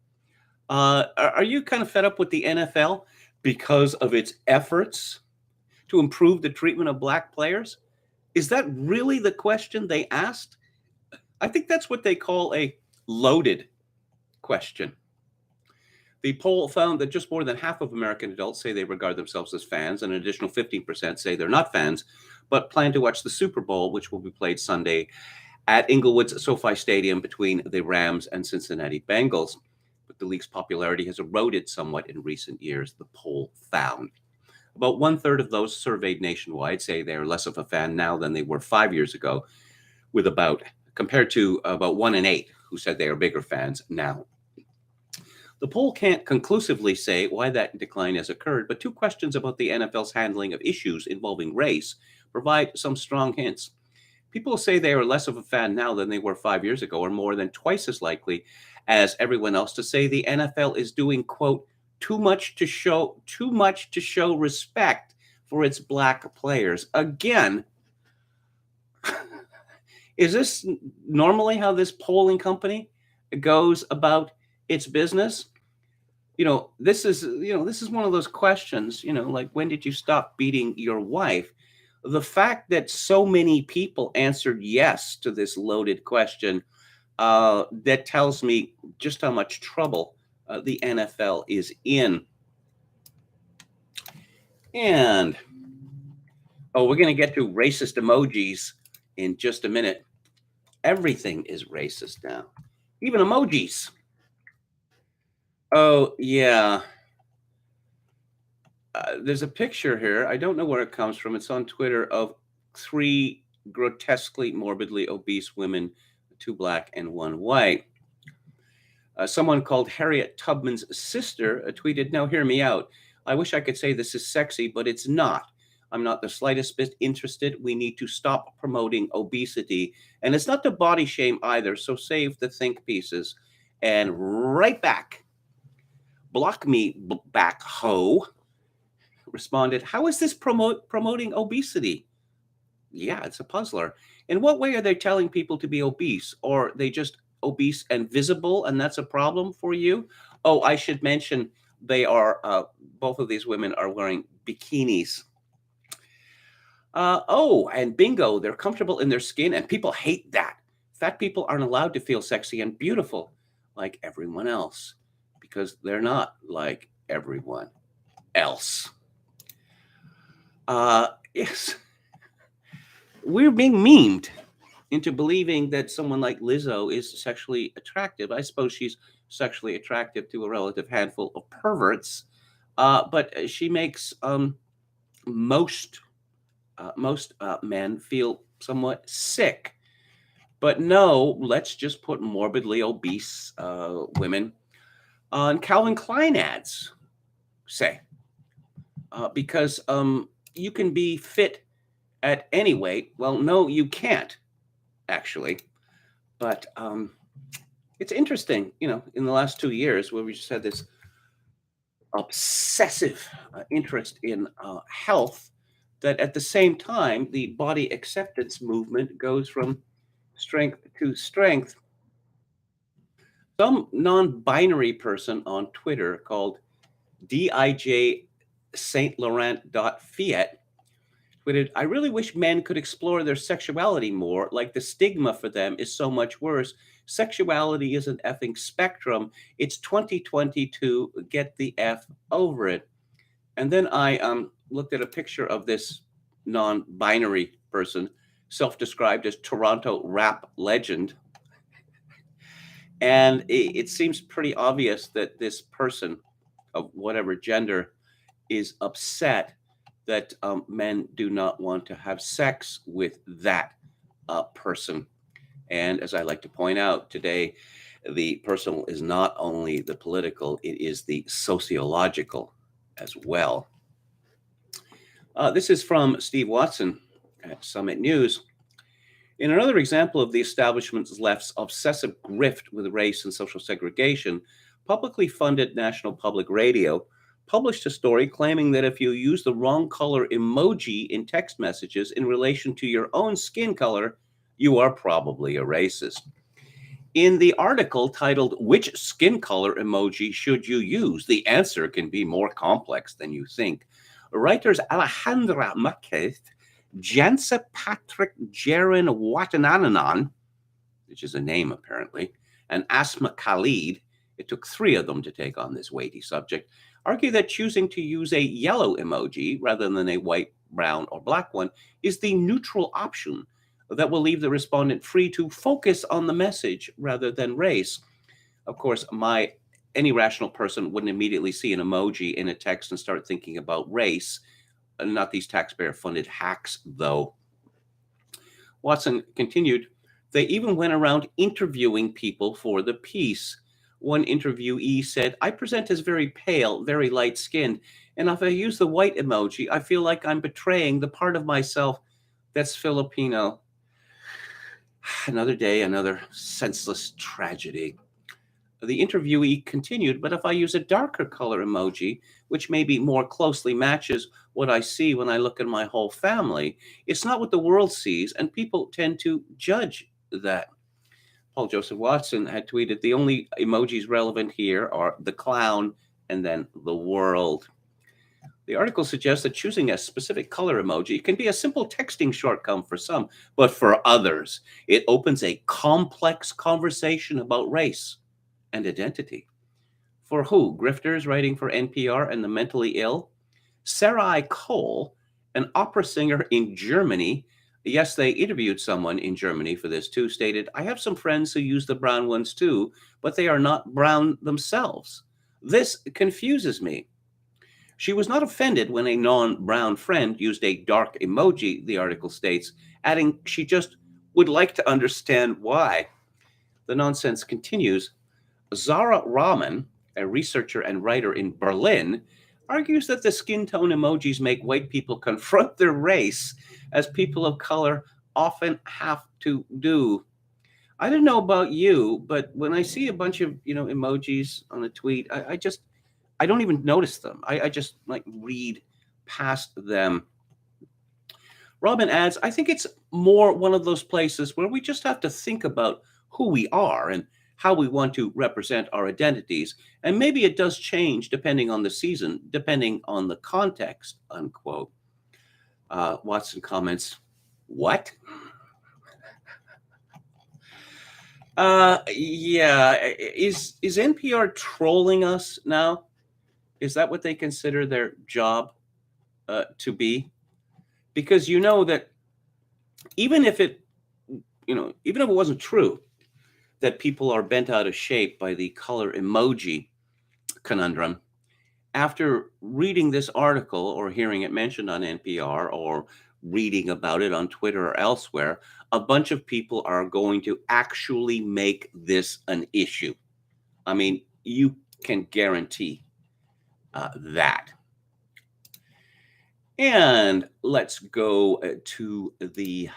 are you kind of fed up with the NFL because of its efforts to improve the treatment of Black players? Is that really the question they asked? I think that's what they call a loaded question. The poll found that just more than half of American adults say they regard themselves as fans, and an additional 15% say they're not fans, but plan to watch the Super Bowl, which will be played Sunday at Inglewood's SoFi Stadium between the Rams and Cincinnati Bengals. But the league's popularity has eroded somewhat in recent years, the poll found. About 1/3 of those surveyed nationwide say they are less of a fan now than they were 5 years ago, compared to about 1 in 8 who said they are bigger fans now. The poll can't conclusively say why that decline has occurred, but two questions about the NFL's handling of issues involving race provide some strong hints. People who say they are less of a fan now than they were 5 years ago are more than twice as likely as everyone else to say the NFL is doing, quote, too much to show respect for its Black players. Again, is this normally how this polling company goes about its business? This is one of those questions, like, when did you stop beating your wife? The fact that so many people answered yes to this loaded question, that tells me just how much trouble the NFL is in. And, we're going to get to racist emojis in just a minute. Everything is racist now, even emojis. Oh, yeah. There's a picture here. I don't know where it comes from. It's on Twitter, of 3 grotesquely, morbidly obese women, 2 Black and 1 white. Someone called Harriet Tubman's sister tweeted, "Now hear me out. I wish I could say this is sexy, but it's not. I'm not the slightest bit interested. We need to stop promoting obesity. And it's not to body shame either, so save the think pieces." And right back, block me back, ho, responded, "How is this promoting obesity?" Yeah, it's a puzzler. In what way are they telling people to be obese? Or they just obese and visible, and that's a problem for you? Oh, I should mention they are, both of these women are wearing bikinis. And bingo, they're comfortable in their skin, and people hate that. Fat people aren't allowed to feel sexy and beautiful like everyone else because they're not like everyone else. Yes, we're being memed into believing that someone like Lizzo is sexually attractive. I suppose she's sexually attractive to a relative handful of perverts, but she makes most men feel somewhat sick. But no, let's just put morbidly obese women on Calvin Klein ads, say, because you can be fit at any weight. Well, no, you can't actually. But it's interesting, in the last 2 years where we just had this obsessive interest in health, that at the same time, the body acceptance movement goes from strength to strength. Some non binary person on Twitter called DIJ Saint Laurent.Fiat tweeted, I really wish men could explore their sexuality more. Like the stigma for them is so much worse. Sexuality is an effing spectrum. It's 2022. Get the F over it. And then I looked at a picture of this non binary person, self described as Toronto rap legend. And it seems pretty obvious that this person of whatever gender is upset that men do not want to have sex with that person. And as I like to point out today, the personal is not only the political, it is the sociological as well. This is from Steve Watson at Summit News. In another example of the establishment's left's obsessive grift with race and social segregation, publicly funded National Public Radio published a story claiming that if you use the wrong color emoji in text messages in relation to your own skin color, you are probably a racist. In the article titled, Which Skin Color Emoji Should You Use? The answer can be more complex than you think. Writers Alejandra Marquez, Jansa Patrick Jaron Watananan, which is a name apparently, and Asma Khalid, it took 3 of them to take on this weighty subject, argue that choosing to use a yellow emoji rather than a white, brown, or black one is the neutral option that will leave the respondent free to focus on the message rather than race. Of course, any rational person wouldn't immediately see an emoji in a text and start thinking about race. Not these taxpayer-funded hacks, though. Watson continued, they even went around interviewing people for the piece. One interviewee said, I present as very pale, very light-skinned, and if I use the white emoji, I feel like I'm betraying the part of myself that's Filipino. Another day, another senseless tragedy. The interviewee continued, but if I use a darker color emoji, which maybe more closely matches what I see when I look at my whole family, it's not what the world sees, and people tend to judge that. Paul Joseph Watson had tweeted, the only emojis relevant here are the clown and then the world. The article suggests that choosing a specific color emoji can be a simple texting shortcome for some, but for others, it opens a complex conversation about race and identity. For who? Grifters writing for NPR and the mentally ill? Sarai Cole, an opera singer in Germany, yes, they interviewed someone in Germany for this too, stated, I have some friends who use the brown ones too, but they are not brown themselves. This confuses me. She was not offended when a non-brown friend used a dark emoji, the article states, adding she just would like to understand why. The nonsense continues. Zara Rahman, a researcher and writer in Berlin, argues that the skin tone emojis make white people confront their race as people of color often have to do. I don't know about you, but when I see a bunch of emojis on a tweet, I don't even notice them. I just read past them. Robin adds, I think it's more one of those places where we just have to think about who we are and how we want to represent our identities. And maybe it does change depending on the season, depending on the context, unquote. Watson comments, what? Yeah. Is NPR trolling us now? Is that what they consider their job to be? Because you know that even if it, even if it wasn't true that people are bent out of shape by the color emoji conundrum, after reading this article or hearing it mentioned on NPR or reading about it on Twitter or elsewhere, a bunch of people are going to actually make this an issue. I mean, you can guarantee that. And let's go to the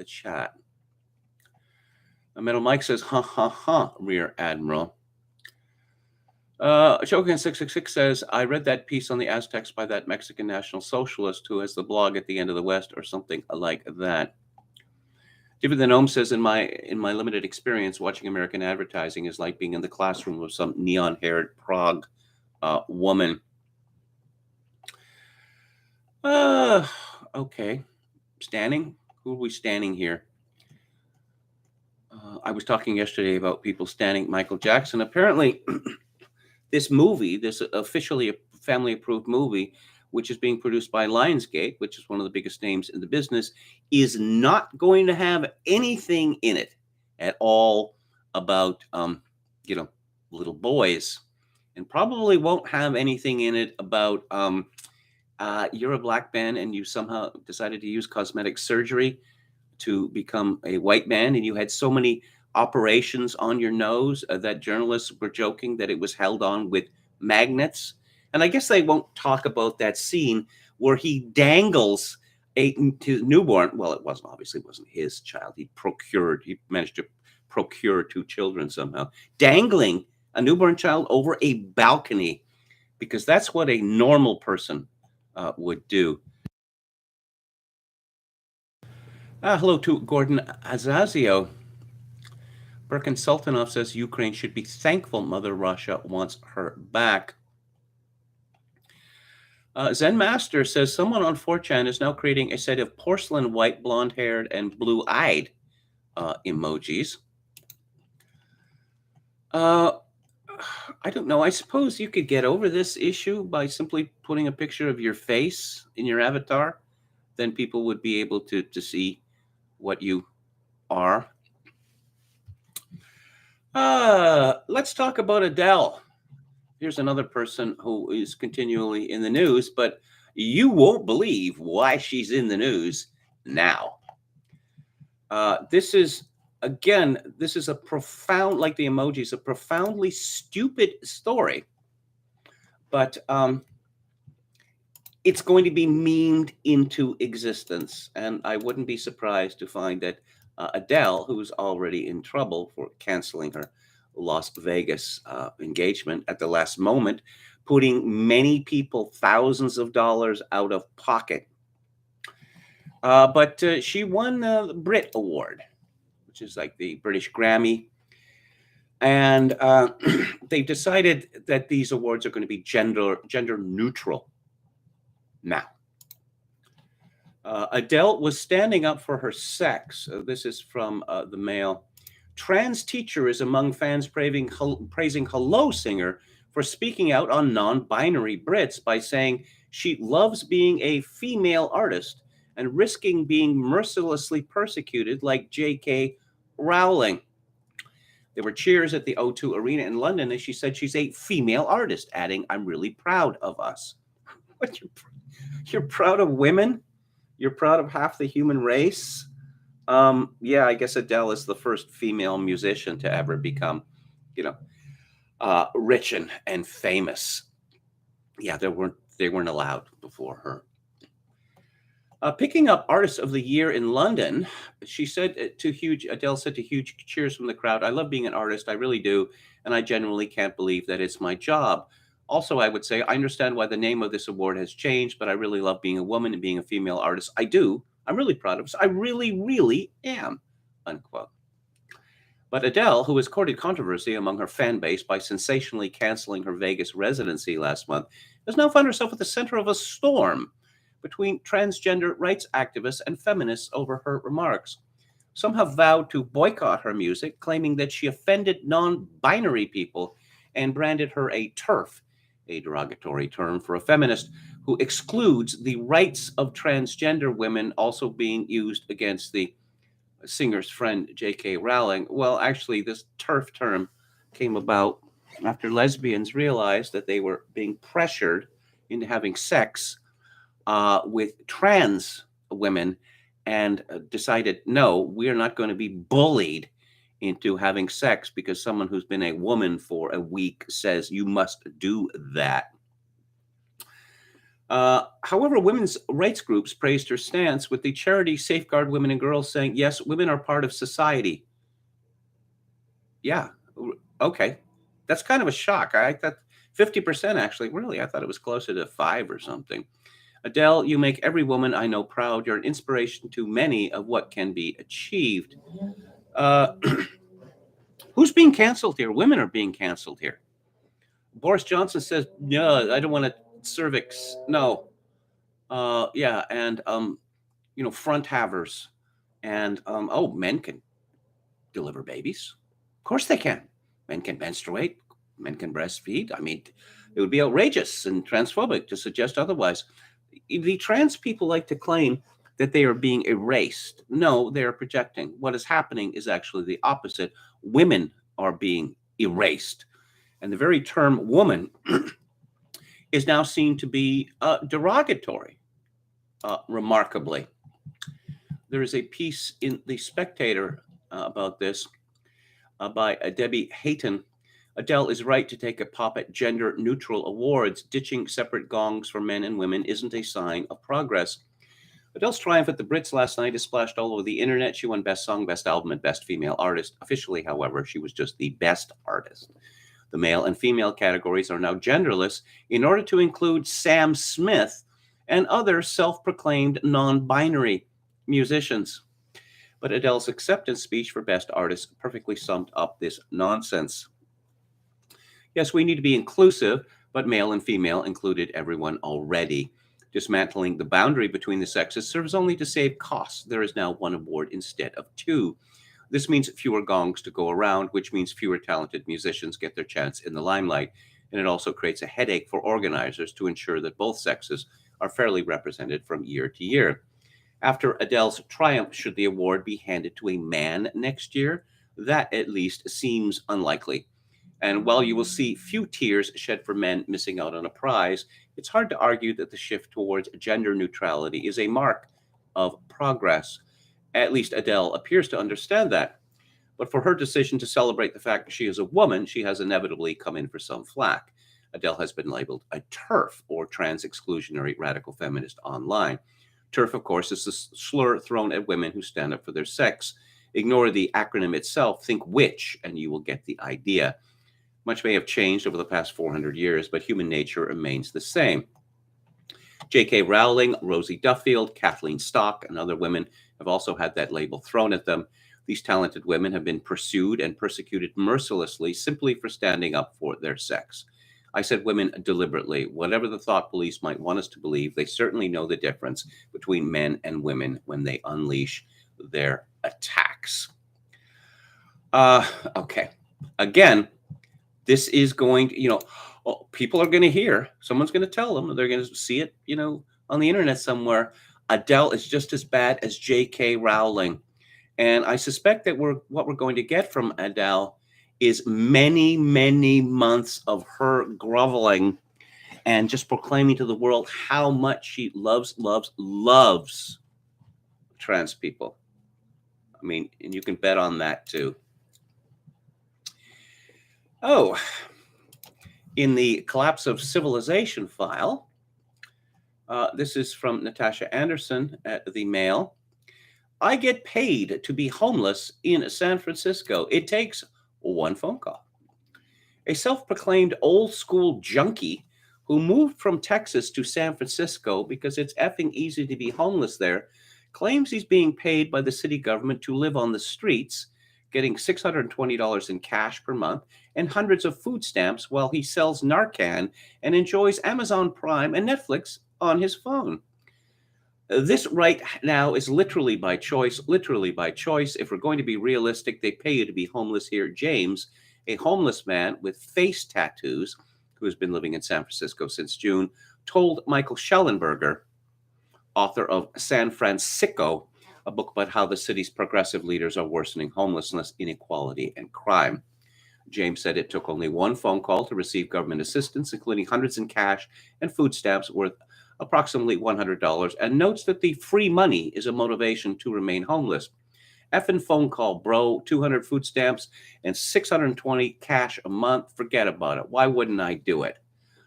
chat. Metal Mike says, ha ha ha, Rear Admiral. Shogun 666 says, I read that piece on the Aztecs by that Mexican National Socialist who has the blog at the end of the West or something like that. David the Gnome says, in my limited experience, watching American advertising is like being in the classroom with some neon-haired Prague woman. Okay. Standing? Who are we standing here? I was talking yesterday about people standing Michael Jackson. Apparently, this movie, this officially family-approved movie, which is being produced by Lionsgate, which is one of the biggest names in the business, is not going to have anything in it at all about, little boys, and probably won't have anything in it about you're a black man and you somehow decided to use cosmetic surgery to become a white man, and you had so many operations on your nose that journalists were joking that it was held on with magnets. And I guess they won't talk about that scene where he dangles his newborn. Well, it wasn't his child. He managed to procure two children somehow, dangling a newborn child over a balcony, because that's what a normal person would do. Hello to Gordon Azazio. Berkin Sultanov says Ukraine should be thankful Mother Russia wants her back. Zen Master says someone on 4chan is now creating a set of porcelain white, blonde-haired, and blue-eyed emojis. I don't know. I suppose you could get over this issue by simply putting a picture of your face in your avatar. Then people would be able to see what you are. Let's talk about Adele. Here's another person who is continually in the news, but you won't believe why she's in the news now. This is a profound, like the emojis, a profoundly stupid story, but it's going to be memed into existence. And I wouldn't be surprised to find that Adele, who's already in trouble for canceling her Las Vegas engagement at the last moment, putting many people thousands of dollars out of pocket. But she won the Brit Award, which is like the British Grammy. And they've decided that these awards are going to be gender neutral now. Adele was standing up for her sex. This is from the Mail. Trans teacher is among fans praising Hello Singer for speaking out on non-binary Brits by saying she loves being a female artist and risking being mercilessly persecuted like J.K. Rowling. There were cheers at the O2 Arena in London as she said she's a female artist, adding, "I'm really proud of us." What, you're proud of women? You're proud of half the human race? Yeah, I guess Adele is the first female musician to ever become, rich and famous. Yeah, they weren't allowed before her. Picking up Artist of the Year in London, Adele said to huge cheers from the crowd, "I love being an artist, I really do, and I genuinely can't believe that it's my job. Also, I would say, I understand why the name of this award has changed, but I really love being a woman and being a female artist. I do. I'm really proud of it. I really, really am," unquote. But Adele, who has courted controversy among her fan base by sensationally canceling her Vegas residency last month, has now found herself at the center of a storm between transgender rights activists and feminists over her remarks. Some have vowed to boycott her music, claiming that she offended non binary people and branded her a TERF, a derogatory term for a feminist who excludes the rights of transgender women, also being used against the singer's friend J.K. Rowling. Well, actually, this TERF term came about after lesbians realized that they were being pressured into having sex with trans women and decided, no, we are not going to be bullied into having sex because someone who's been a woman for a week says you must do that. However, women's rights groups praised her stance, with the charity Safeguard Women and Girls saying, yes, women are part of society. Yeah, okay. That's kind of a shock. I thought 50% actually, really, I thought it was closer to 5 or something. Adele, you make every woman I know proud. You're an inspiration to many of what can be achieved. Uh, who's being canceled here? Women are being canceled here. Boris Johnson says, no, I don't want to cervix. No. Yeah. And, front havers. And, men can deliver babies. Of course they can. Men can menstruate. Men can breastfeed. I mean, it would be outrageous and transphobic to suggest otherwise. The trans people like to claim that they are being erased. No, they are projecting. What is happening is actually the opposite. Women are being erased. And the very term woman is now seen to be derogatory, remarkably. There is a piece in The Spectator about this by Debbie Hayton. Adele is right to take a pop at gender-neutral awards. Ditching separate gongs for men and women isn't a sign of progress. Adele's triumph at the Brits last night is splashed all over the internet. She won Best Song, Best Album, and Best Female Artist. Officially, however, she was just the best artist. The male and female categories are now genderless in order to include Sam Smith and other self-proclaimed non-binary musicians. But Adele's acceptance speech for Best Artist perfectly summed up this nonsense. Yes, we need to be inclusive, but male and female included everyone already. Dismantling the boundary between the sexes serves only to save costs. There is now one award instead of 2. This means fewer gongs to go around, which means fewer talented musicians get their chance in the limelight. And it also creates a headache for organizers to ensure that both sexes are fairly represented from year to year. After Adele's triumph, should the award be handed to a man next year? That at least seems unlikely. And while you will see few tears shed for men missing out on a prize, it's hard to argue that the shift towards gender neutrality is a mark of progress. At least Adele appears to understand that. But for her decision to celebrate the fact that she is a woman, she has inevitably come in for some flack. Adele has been labeled a TERF, or trans exclusionary radical feminist, online. TERF, of course, is the slur thrown at women who stand up for their sex. Ignore the acronym itself, think witch, and you will get the idea. Much may have changed over the past 400 years, but human nature remains the same. J.K. Rowling, Rosie Duffield, Kathleen Stock, and other women have also had that label thrown at them. These talented women have been pursued and persecuted mercilessly simply for standing up for their sex. I said women deliberately. Whatever the thought police might want us to believe, they certainly know the difference between men and women when they unleash their attacks. Okay. Again, this is going to, people are going to hear, someone's going to tell them, they're going to see it, on the internet somewhere. Adele is just as bad as J.K. Rowling. And I suspect that what we're going to get from Adele is many, many months of her groveling and just proclaiming to the world how much she loves trans people. I mean, and you can bet on that too. Oh, in the Collapse of Civilization file, this is from Natasha Anderson at the Mail. I get paid to be homeless in San Francisco. It takes one phone call. A self-proclaimed old school junkie who moved from Texas to San Francisco because it's effing easy to be homeless there claims he's being paid by the city government to live on the streets, getting $620 in cash per month and hundreds of food stamps while he sells Narcan and enjoys Amazon Prime and Netflix on his phone. This right now is literally by choice, literally by choice. If we're going to be realistic, they pay you to be homeless here. James, a homeless man with face tattoos who has been living in San Francisco since June, told Michael Schellenberger, author of San Francisco, a book about how the city's progressive leaders are worsening homelessness, inequality, and crime. James said it took only one phone call to receive government assistance, including hundreds in cash and food stamps worth approximately $100, and notes that the free money is a motivation to remain homeless. Effing phone call, bro. 200 food stamps and 620 cash a month. Forget about it. Why wouldn't I do it?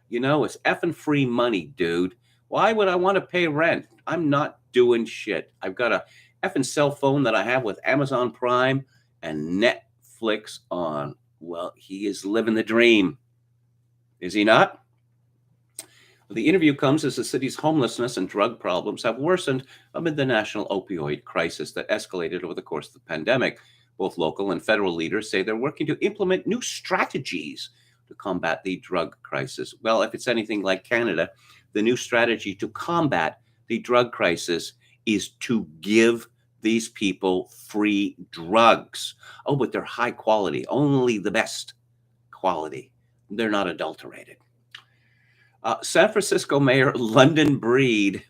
You know, it's effing free money, dude. Why would I want to pay rent? I'm not doing shit. I've got a effing cell phone that I have with Amazon Prime and Netflix on. Well, he is living the dream. Is he not? The interview comes as the city's homelessness and drug problems have worsened amid the national opioid crisis that escalated over the course of the pandemic. Both local and federal leaders say they're working to implement new strategies to combat the drug crisis. Well, if it's anything like Canada, the new strategy to combat the drug crisis is to give these people free drugs. Oh, but they're high quality, only the best quality. They're not adulterated. San Francisco Mayor London Breed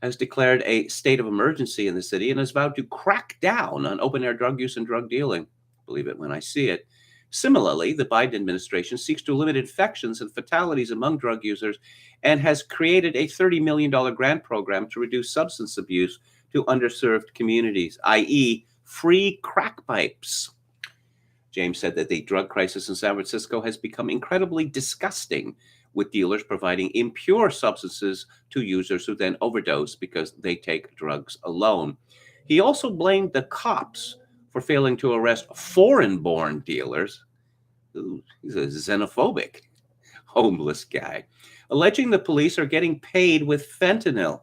has declared a state of emergency in the city and has vowed to crack down on open-air drug use and drug dealing. Believe it when I see it. Similarly, the Biden administration seeks to limit infections and fatalities among drug users and has created a $30 million grant program to reduce substance abuse to underserved communities, i.e., free crack pipes. James said that the drug crisis in San Francisco has become incredibly disgusting, with dealers providing impure substances to users who then overdose because they take drugs alone. He also blamed the cops for failing to arrest foreign-born dealers. Ooh, he's a xenophobic homeless guy, alleging the police are getting paid with fentanyl.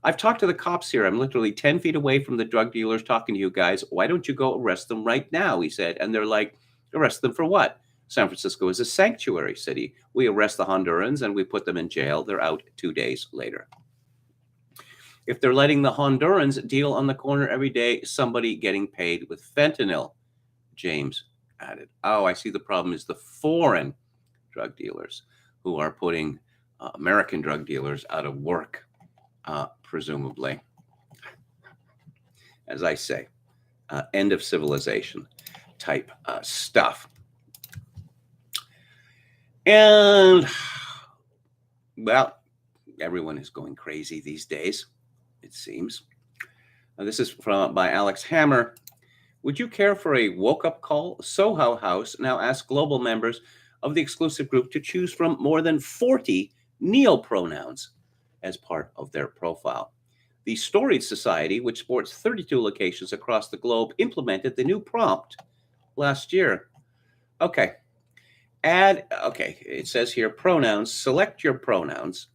I've talked to the cops here. I'm literally 10 feet away from the drug dealers talking to you guys. Why don't you go arrest them right now? He said. And they're like, arrest them for what? San Francisco is a sanctuary city. We arrest the Hondurans and we put them in jail. They're out 2 days later. If they're letting the Hondurans deal on the corner every day, somebody getting paid with fentanyl, James added. Oh, I see the problem is the foreign drug dealers who are putting American drug dealers out of work, presumably. As I say, end of civilization type stuff. And, well, everyone is going crazy these days, it seems. This is by Alex Hammer. Would you care for a woke-up call? Soho House now asks global members of the exclusive group to choose from more than 40 Neo-pronouns as part of their profile. The Storied Society, which sports 32 locations across the globe, implemented the new prompt last year. Okay. It says here, pronouns, select your pronouns.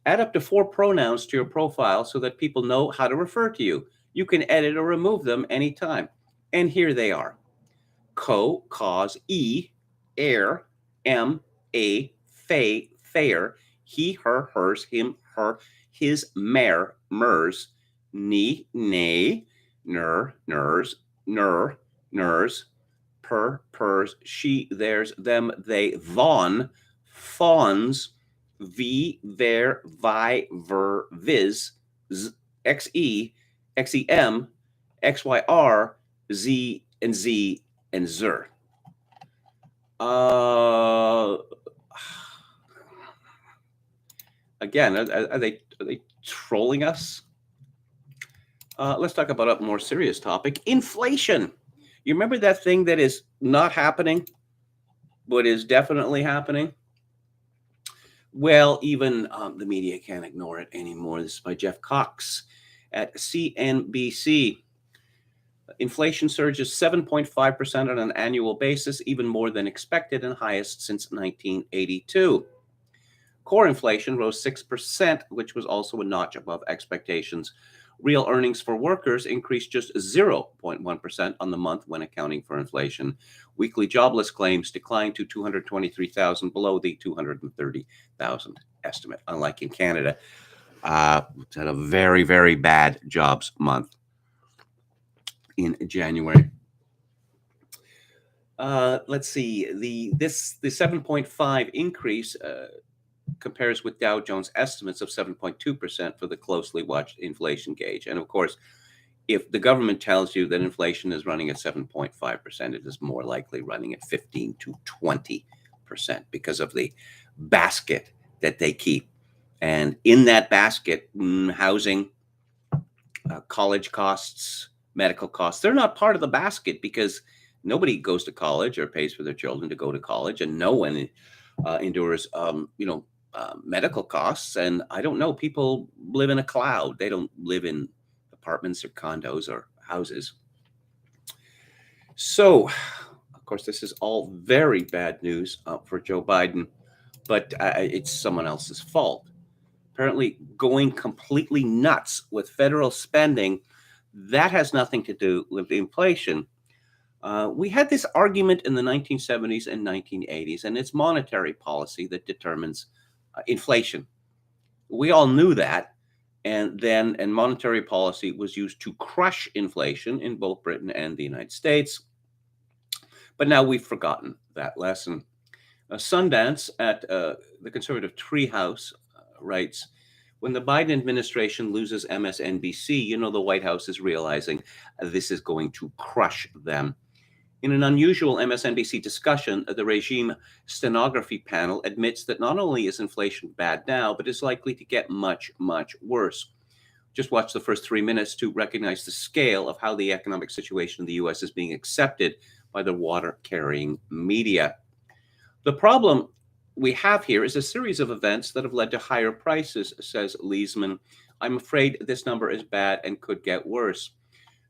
Add up to 4 pronouns to your profile so that people know how to refer to you. You can edit or remove them anytime. And here they are. Co, cause, e, air, m, a, fay, fair, he, her, hers, him, her, his, mer, mers, ni, nay, ner, ners, ners, per, pers, she, theirs, them, they, von, fawns, v, ver, vi, ver, viz, z, xe, xem, xyr, z, and z, and zer. Again, are they trolling us? Let's talk about a more serious topic, inflation. You remember that thing that is not happening, but is definitely happening? Well, even the media can't ignore it anymore. This is by Jeff Cox at CNBC. Inflation surges 7.5% on an annual basis, even more than expected and highest since 1982. Core inflation rose 6%, which was also a notch above expectations. Real earnings for workers increased just 0.1% on the month when accounting for inflation. Weekly jobless claims declined to 223,000, below the 230,000 estimate, unlike in Canada. It's had a very, very bad jobs month in January. Let's see. The 7.5 increase compares with Dow Jones estimates of 7.2% for the closely watched inflation gauge. And of course, if the government tells you that inflation is running at 7.5%, it is more likely running at 15 to 20% because of the basket that they keep. And in that basket, housing, college costs, medical costs, they're not part of the basket because nobody goes to college or pays for their children to go to college, and no one endures, medical costs. And I don't know, people live in a cloud. They don't live in apartments or condos or houses. So, of course, this is all very bad news for Joe Biden, but it's someone else's fault. Apparently going completely nuts with federal spending, that has nothing to do with inflation. We had this argument in the 1970s and 1980s, and it's monetary policy that determines inflation. We all knew that. And monetary policy was used to crush inflation in both Britain and the United States. But now we've forgotten that lesson. Sundance at the conservative Treehouse writes, when the Biden administration loses MSNBC, the White House is realizing this is going to crush them. In an unusual MSNBC discussion, the regime stenography panel admits that not only is inflation bad now, but is likely to get much, much worse. Just watch the first 3 minutes to recognize the scale of how the economic situation in the U.S. is being accepted by the water-carrying media. The problem we have here is a series of events that have led to higher prices, says Leesman. I'm afraid this number is bad and could get worse.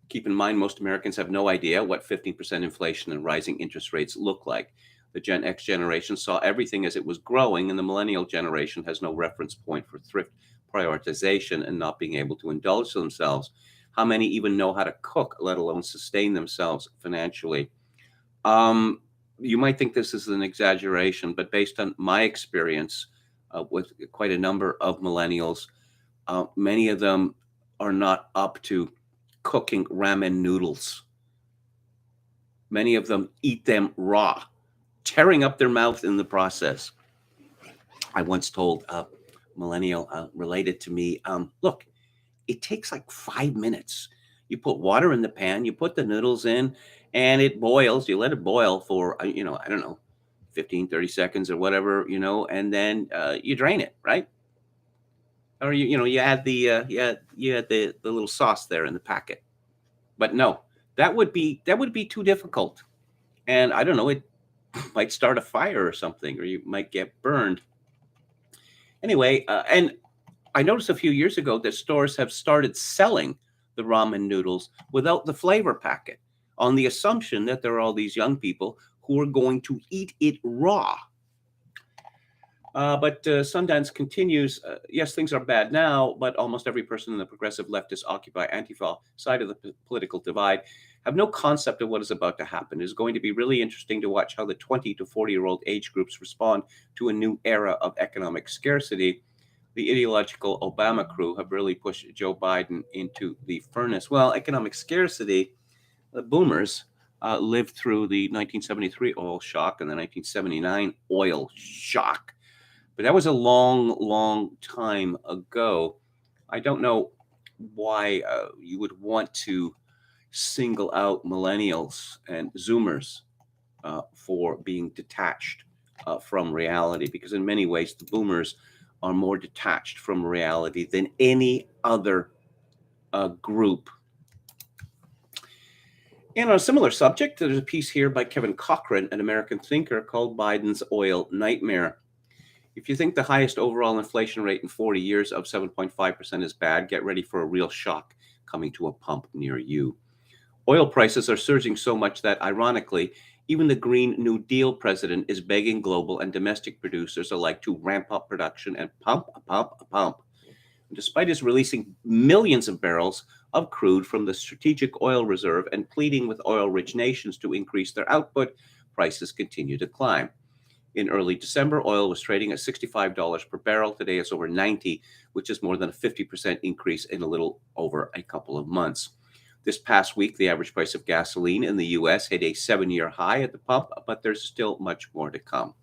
Keep in mind, most Americans have no idea what 15% inflation and rising interest rates look like. The Gen X generation saw everything as it was growing, and the millennial generation has no reference point for thrift prioritization and not being able to indulge themselves. How many even know how to cook, let alone sustain themselves financially? You might think this is an exaggeration, but based on my experience with quite a number of millennials, many of them are not up to cooking ramen noodles. Many of them eat them raw, tearing up their mouth in the process. I once told a millennial related to me, look, it takes like 5 minutes. You put water in the pan, you put the noodles in, and it boils. You let it boil for, I don't know, 15, 30 seconds or whatever, and then you drain it, right? Or you add the you add the little sauce there in the packet. But no, that would be too difficult. And I don't know, it might start a fire or something, or you might get burned. Anyway, and I noticed a few years ago that stores have started selling the ramen noodles without the flavor packet, on the assumption that there are all these young people who are going to eat it raw. But Sundance continues, yes, things are bad now, but almost every person in the progressive leftist Occupy Antifa side of the political divide have no concept of what is about to happen. It is going to be really interesting to watch how the 20 to 40-year-old age groups respond to a new era of economic scarcity. The ideological Obama crew have really pushed Joe Biden into the furnace. Well, economic scarcity, the boomers lived through the 1973 oil shock and the 1979 oil shock. But that was a long, long time ago. I don't know why you would want to single out millennials and Zoomers for being detached from reality, because in many ways, the boomers are more detached from reality than any other group. And on a similar subject, there's a piece here by Kevin Cochran, an American thinker, called Biden's Oil Nightmare. If you think the highest overall inflation rate in 40 years of 7.5% is bad, get ready for a real shock coming to a pump near you. Oil prices are surging so much that, ironically, even the Green New Deal president is begging global and domestic producers alike to ramp up production and pump. Despite his releasing millions of barrels of crude from the Strategic Oil Reserve and pleading with oil-rich nations to increase their output, prices continue to climb. In early December, oil was trading at $65 per barrel. Today it's over 90, which is more than a 50% increase in a little over a couple of months. This past week, the average price of gasoline in the US hit a 7-year high at the pump, but there's still much more to come.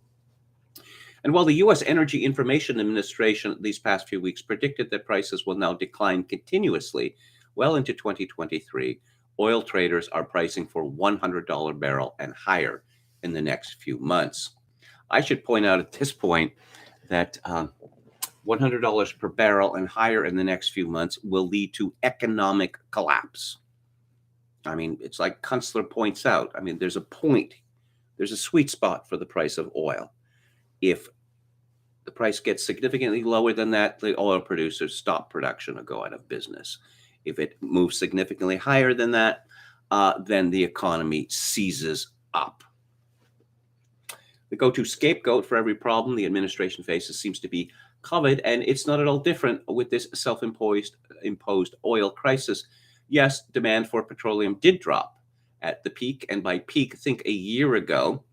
And while the US Energy Information Administration these past few weeks predicted that prices will now decline continuously well into 2023, oil traders are pricing for $100 barrel and higher in the next few months. I should point out at this point that $100 per barrel and higher in the next few months will lead to economic collapse. I mean, it's like Kunstler points out. I mean, there's a point, there's a sweet spot for the price of oil. If the price gets significantly lower than that, the oil producers stop production or go out of business. If it moves significantly higher than that, then the economy seizes up. The go-to scapegoat for every problem the administration faces seems to be COVID, and it's not at all different with this self-imposed oil crisis. Yes, demand for petroleum did drop at the peak, and by peak, think a year ago.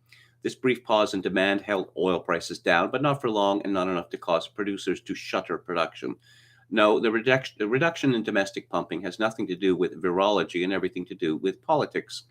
This brief pause in demand held oil prices down, but not for long and not enough to cause producers to shutter production. No, the reduction in domestic pumping has nothing to do with virology and everything to do with politics.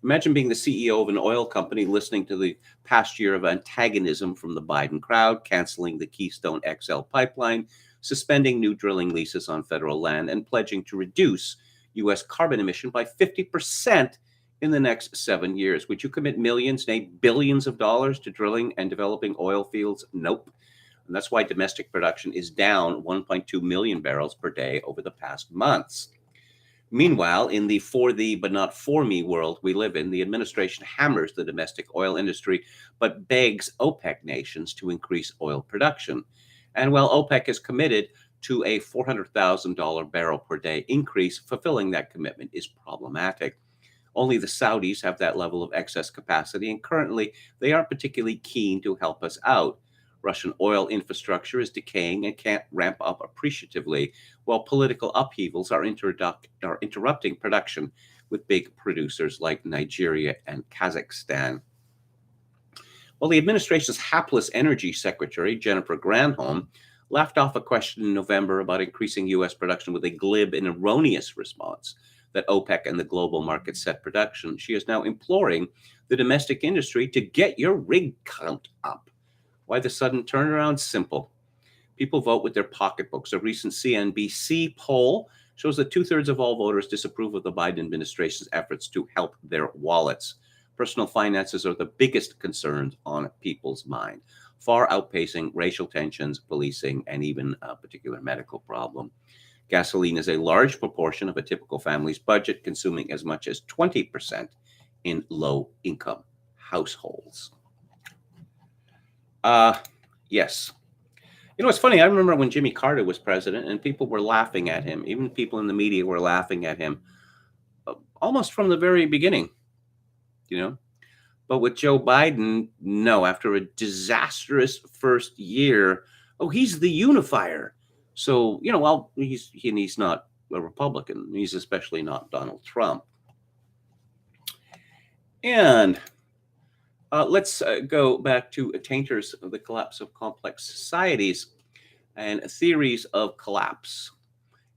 Imagine being the CEO of an oil company listening to the past year of antagonism from the Biden crowd, canceling the Keystone XL pipeline, suspending new drilling leases on federal land, and pledging to reduce U.S. carbon emission by 50% in the next 7 years. Would you commit millions, nay, billions of dollars to drilling and developing oil fields? Nope. And that's why domestic production is down 1.2 million barrels per day over the past months. Meanwhile, in the for thee but not for me world we live in, the administration hammers the domestic oil industry but begs OPEC nations to increase oil production. And while OPEC is committed to a $400,000 barrel per day increase, fulfilling that commitment is problematic. Only the Saudis have that level of excess capacity, and currently they aren't particularly keen to help us out. Russian oil infrastructure is decaying and can't ramp up appreciatively, while political upheavals are interrupting production with big producers like Nigeria and Kazakhstan. Well, the administration's hapless energy secretary, Jennifer Granholm, laughed off a question in November about increasing U.S. production with a glib and erroneous response that OPEC and the global market set production. She is now imploring the domestic industry to get your rig count up. Why the sudden turnaround? Simple. People vote with their pocketbooks. A recent CNBC poll shows that 2/3 of all voters disapprove of the Biden administration's efforts to help their wallets. Personal finances are the biggest concerns on people's mind, far outpacing racial tensions, policing, and even a particular medical problem. Gasoline is a large proportion of a typical family's budget, consuming as much as 20% in low-income households. Yes. You know, it's funny. I remember when Jimmy Carter was president and people were laughing at him. Even people in the media were laughing at him almost from the very beginning, you know. But with Joe Biden, no, after a disastrous first year, oh, he's the unifier. So, you know, well, he's not a Republican. He's especially not Donald Trump. And let's go back to Tainter's The Collapse of Complex Societies and Theories of Collapse.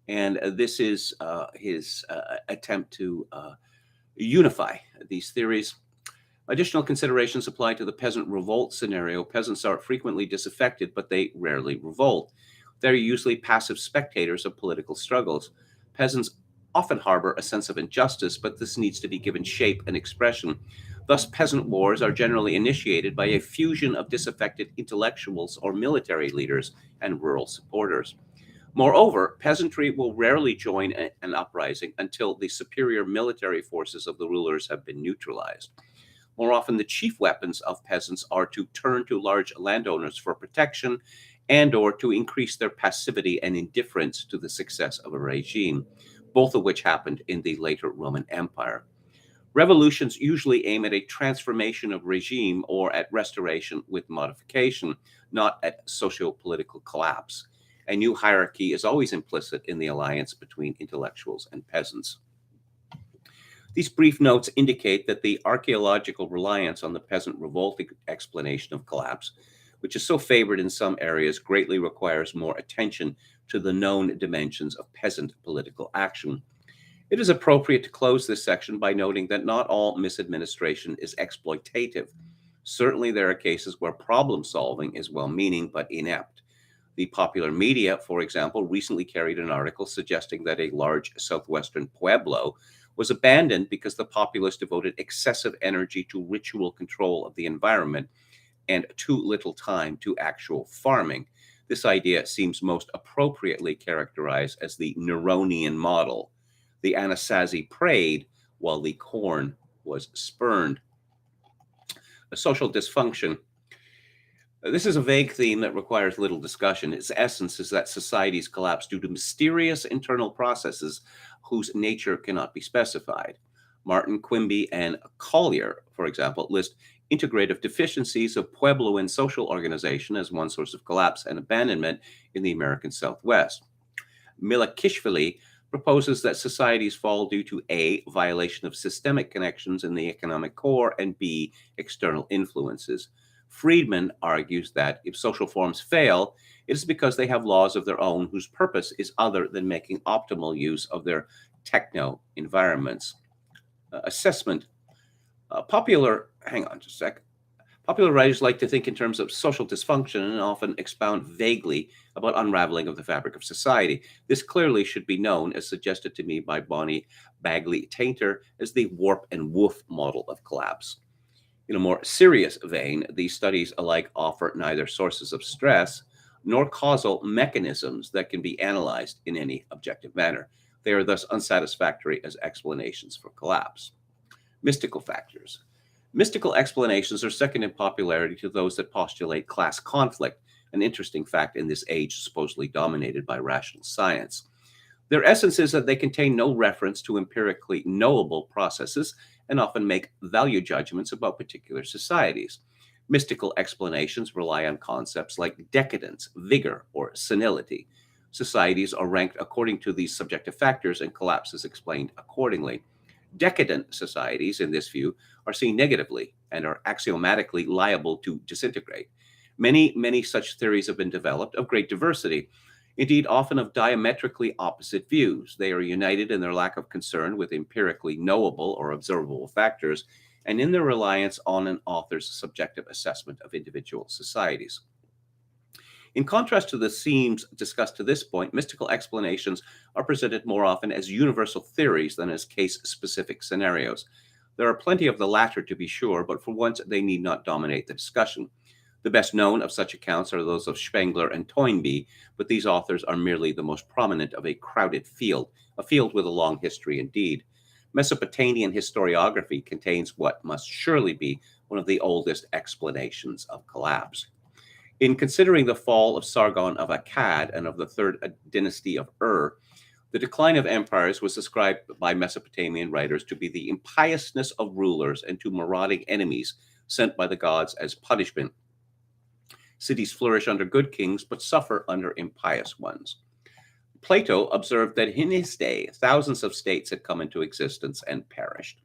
And this is his attempt to unify these theories. Additional considerations apply to the peasant revolt scenario. Peasants are frequently disaffected, but they rarely revolt. They're usually passive spectators of political struggles. Peasants often harbor a sense of injustice, but this needs to be given shape and expression. Thus, peasant wars are generally initiated by a fusion of disaffected intellectuals or military leaders and rural supporters. Moreover, peasantry will rarely join an uprising until the superior military forces of the rulers have been neutralized. More often, the chief weapons of peasants are to turn to large landowners for protection and or to increase their passivity and indifference to the success of a regime, both of which happened in the later Roman Empire. Revolutions usually aim at a transformation of regime or at restoration with modification, not at socio-political collapse. A new hierarchy is always implicit in the alliance between intellectuals and peasants. These brief notes indicate that the archaeological reliance on the peasant revolt explanation of collapse, which is so favored in some areas, greatly requires more attention to the known dimensions of peasant political action. It is appropriate to close this section by noting that not all misadministration is exploitative. Certainly, there are cases where problem solving is well meaning but inept. The popular media, for example, recently carried an article suggesting that a large southwestern pueblo was abandoned because the populace devoted excessive energy to ritual control of the environment and too little time to actual farming. This idea seems most appropriately characterized as the Neronian model. The Anasazi prayed while the corn was spurned. A social dysfunction. This is a vague theme that requires little discussion. Its essence is that societies collapse due to mysterious internal processes whose nature cannot be specified. Martin, Quimby, and Collier, for example, list integrative deficiencies of Puebloan social organization as one source of collapse and abandonment in the American Southwest. Milakishvili proposes that societies fall due to A, violation of systemic connections in the economic core, and B, external influences. Friedman argues that if social forms fail, it is because they have laws of their own whose purpose is other than making optimal use of their techno environments. Assessment. Hang on just a sec. Popular writers like to think in terms of social dysfunction and often expound vaguely about unraveling of the fabric of society. This clearly should be known, as suggested to me by Bonnie Bagley Tainter, as the warp and woof model of collapse. In a more serious vein, these studies alike offer neither sources of stress nor causal mechanisms that can be analyzed in any objective manner. They are thus unsatisfactory as explanations for collapse. Mystical factors. Mystical explanations are second in popularity to those that postulate class conflict, an interesting fact in this age supposedly dominated by rational science. Their essence is that they contain no reference to empirically knowable processes and often make value judgments about particular societies. Mystical explanations rely on concepts like decadence, vigor, or senility. Societies are ranked according to these subjective factors, and collapse is explained accordingly. Decadent societies, in this view, are seen negatively and are axiomatically liable to disintegrate. Many such theories have been developed of great diversity, indeed, often of diametrically opposite views. They are united in their lack of concern with empirically knowable or observable factors and in their reliance on an author's subjective assessment of individual societies. In contrast to the themes discussed to this point, mystical explanations are presented more often as universal theories than as case-specific scenarios. There are plenty of the latter, to be sure, but for once they need not dominate the discussion. The best known of such accounts are those of Spengler and Toynbee, but these authors are merely the most prominent of a crowded field, a field with a long history indeed. Mesopotamian historiography contains what must surely be one of the oldest explanations of collapse. In considering the fall of Sargon of Akkad and of the third dynasty of Ur, the decline of empires was ascribed by Mesopotamian writers to be the impiousness of rulers and to marauding enemies sent by the gods as punishment. Cities flourish under good kings, but suffer under impious ones. Plato observed that in his day, thousands of states had come into existence and perished.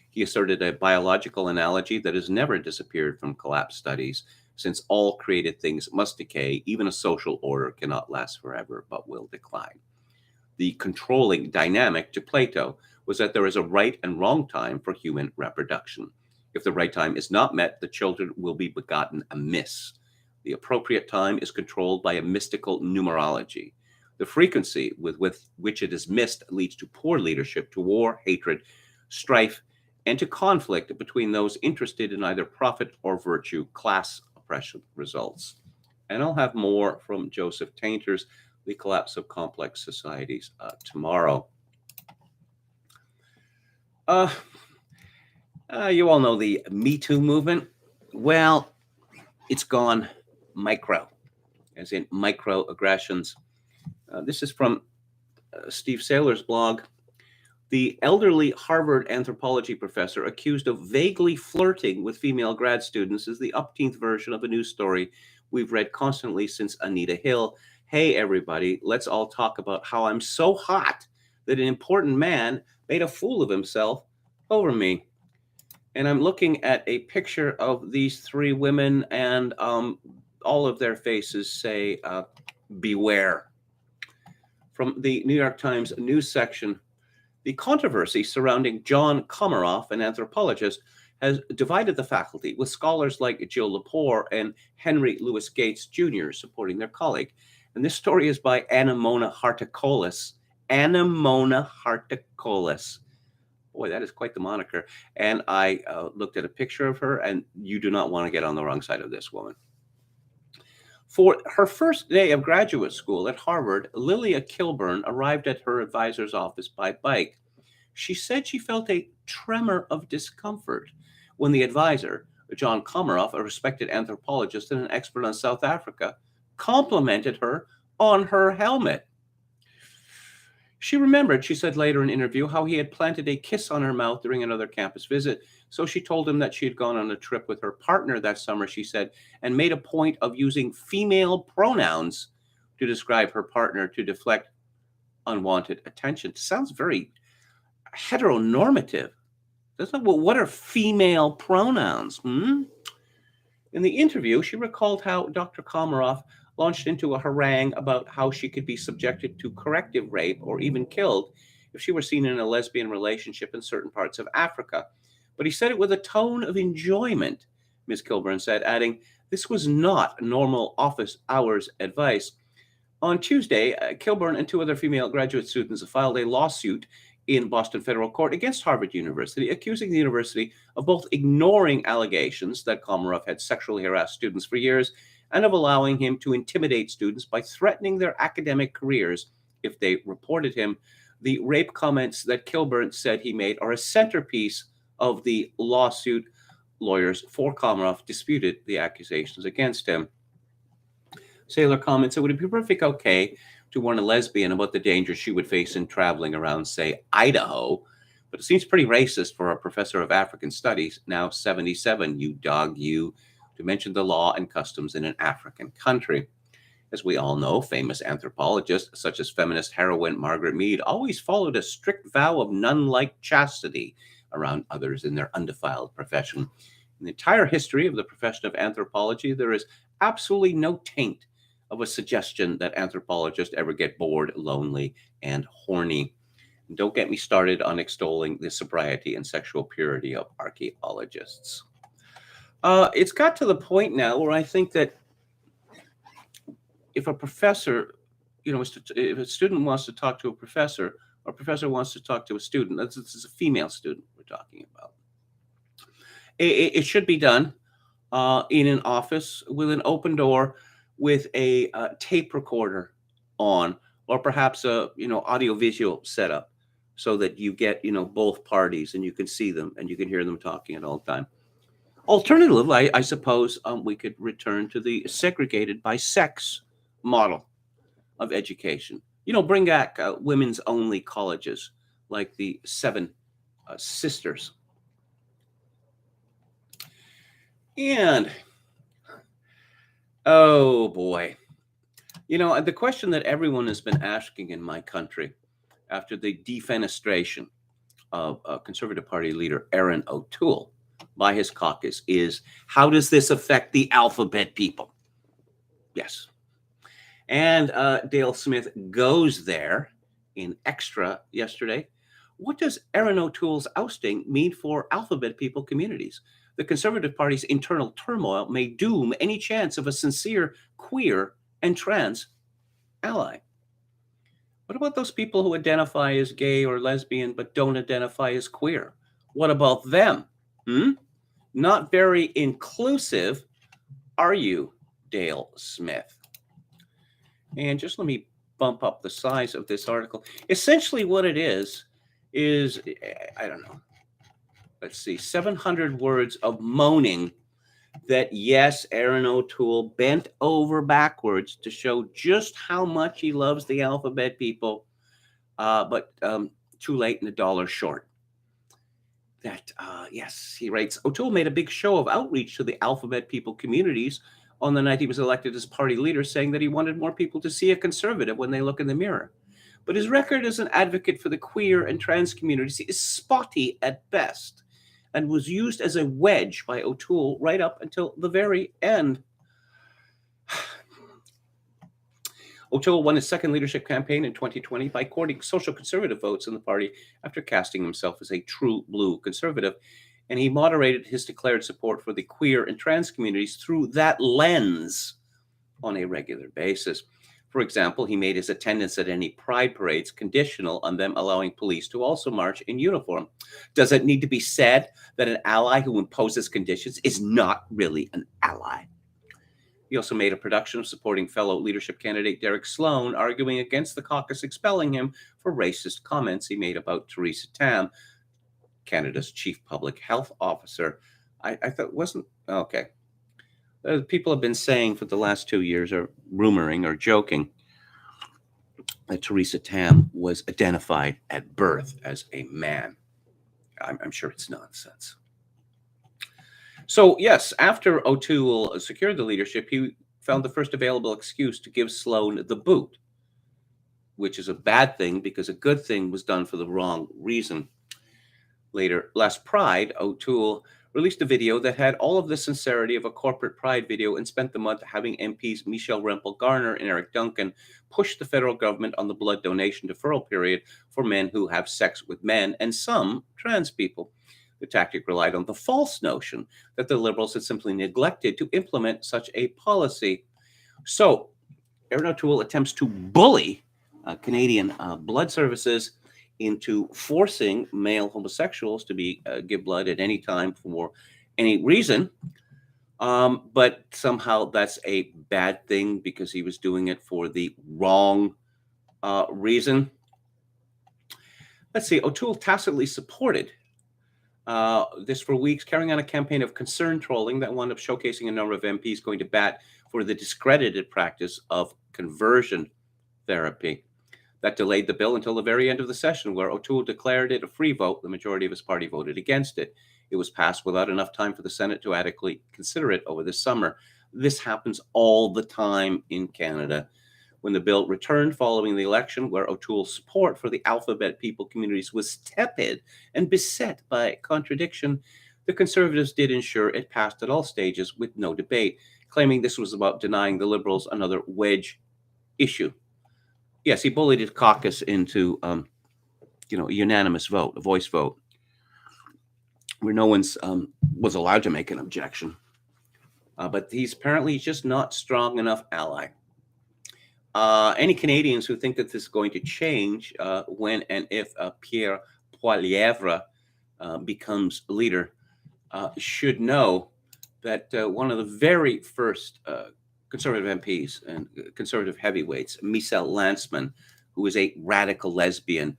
He asserted a biological analogy that has never disappeared from collapse studies, since all created things must decay. Even a social order cannot last forever, but will decline. The controlling dynamic to Plato was that there is a right and wrong time for human reproduction. If the right time is not met, the children will be begotten amiss. The appropriate time is controlled by a mystical numerology. The frequency with which it is missed leads to poor leadership, to war, hatred, strife, and to conflict between those interested in either profit or virtue. Class oppression results. And I'll have more from Joseph Tainter's The Collapse of Complex Societies tomorrow. You all know the Me Too movement. Well, it's gone micro, as in microaggressions. This is from Steve Saylor's blog. The elderly Harvard anthropology professor accused of vaguely flirting with female grad students is the upteenth version of a news story we've read constantly since Anita Hill. Hey, everybody, let's all talk about how I'm so hot that an important man made a fool of himself over me, and I'm looking at a picture of these three women, and all of their faces say, beware. From the New York Times news section, the controversy surrounding John Komaroff, an anthropologist, has divided the faculty, with scholars like Jill Lepore and Henry Louis Gates Jr. supporting their colleague. And this story is by Anemona Harticolis. Anemona Harticolis. Boy, that is quite the moniker. And I looked at a picture of her, and you do not want to get on the wrong side of this woman. For her first day of graduate school at Harvard, Lilia Kilburn arrived at her advisor's office by bike. She said she felt a tremor of discomfort when the advisor, John Komaroff, a respected anthropologist and an expert on South Africa, complimented her on her helmet. She remembered, she said later in an interview, how he had planted a kiss on her mouth during another campus visit. So she told him that she had gone on a trip with her partner that summer, she said, and made a point of using female pronouns to describe her partner to deflect unwanted attention. Sounds very heteronormative, doesn't it? Well, what are female pronouns? In the interview, she recalled how Dr. Komaroff launched into a harangue about how she could be subjected to corrective rape or even killed if she were seen in a lesbian relationship in certain parts of Africa. But he said it with a tone of enjoyment, Ms. Kilburn said, adding, this was not normal office hours advice. On Tuesday, Kilburn and two other female graduate students filed a lawsuit in Boston federal court against Harvard University, accusing the university of both ignoring allegations that Komaroff had sexually harassed students for years and of allowing him to intimidate students by threatening their academic careers if they reported him. The rape comments that Kilburn said he made are a centerpiece of the lawsuit. Lawyers for Komaroff disputed the accusations against him. Saylor comments, it would be perfectly okay to warn a lesbian about the danger she would face in traveling around, say, Idaho, but it seems pretty racist for a professor of African studies, now 77, you dog, you, to mention the law and customs in an African country. As we all know, famous anthropologists such as feminist heroine Margaret Mead always followed a strict vow of nun-like chastity around others in their undefiled profession. In the entire history of the profession of anthropology, there is absolutely no taint of a suggestion that anthropologists ever get bored, lonely, and horny. And don't get me started on extolling the sobriety and sexual purity of archaeologists. It's got to the point now where I think that if a professor, if a student wants to talk to a professor, or a professor wants to talk to a student, this is a female student we're talking about, it should be done in an office with an open door, with a tape recorder on, or perhaps a audiovisual setup, so that you get both parties and you can see them and you can hear them talking at all the time. Alternatively, I suppose we could return to the segregated by sex model of education. Bring back women's only colleges like the Seven Sisters. And oh boy, the question that everyone has been asking in my country after the defenestration of Conservative Party leader Erin O'Toole by his caucus is, how does this affect the alphabet people? Yes. And Dale Smith goes there in Extra yesterday. What does Erin O'Toole's ousting mean for alphabet people communities? The Conservative Party's internal turmoil may doom any chance of a sincere queer and trans ally. What about those people who identify as gay or lesbian but don't identify as queer? What about them? Not very inclusive, are you, Dale Smith? And just let me bump up the size of this article. Essentially what it is, I don't know, let's see, 700 words of moaning that, yes, Erin O'Toole bent over backwards to show just how much he loves the alphabet people, but too late and $1 short. Yes, he writes, O'Toole made a big show of outreach to the alphabet people communities on the night he was elected as party leader, saying that he wanted more people to see a conservative when they look in the mirror. but his record as an advocate for the queer and trans communities is spotty at best and was used as a wedge by O'Toole right up until the very end. O'Toole won his second leadership campaign in 2020 by courting social conservative votes in the party after casting himself as a true blue conservative, and he moderated his declared support for the queer and trans communities through that lens on a regular basis. For example, he made his attendance at any pride parades conditional on them allowing police to also march in uniform. Does it need to be said that an ally who imposes conditions is not really an ally? He also made a production of supporting fellow leadership candidate Derek Sloan, arguing against the caucus expelling him for racist comments he made about Theresa Tam, Canada's chief public health officer. I thought wasn't okay. People have been saying for the last 2 years, or rumoring or joking, that Theresa Tam was identified at birth as a man. I'm sure it's nonsense. So, yes, after O'Toole secured the leadership, he found the first available excuse to give Sloan the boot, which is a bad thing because a good thing was done for the wrong reason. Later, last Pride, O'Toole released a video that had all of the sincerity of a corporate pride video and spent the month having MPs Michelle Rempel-Garner and Eric Duncan push the federal government on the blood donation deferral period for men who have sex with men and some trans people. The tactic relied on the false notion that the Liberals had simply neglected to implement such a policy. So, Erin O'Toole attempts to bully Canadian blood services into forcing male homosexuals to give blood at any time for any reason. But somehow that's a bad thing because he was doing it for the wrong reason. Let's see, O'Toole tacitly supported this for weeks, carrying on a campaign of concern trolling that wound up showcasing a number of MPs going to bat for the discredited practice of conversion therapy. That delayed the bill until the very end of the session, where O'Toole declared it a free vote. The majority of his party voted against it. It was passed without enough time for the Senate to adequately consider it over the summer. This happens all the time in Canada. When the bill returned following the election, where O'Toole's support for the alphabet people communities was tepid and beset by contradiction, the Conservatives did ensure it passed at all stages with no debate, claiming this was about denying the Liberals another wedge issue. Yes, he bullied his caucus into, a unanimous vote, a voice vote, where no one was allowed to make an objection. But he's apparently just not strong enough ally. Any Canadians who think that this is going to change when and if Pierre Poilievre becomes leader should know that one of the very first Conservative MPs and Conservative heavyweights, Michelle Lanceman, who is a radical lesbian,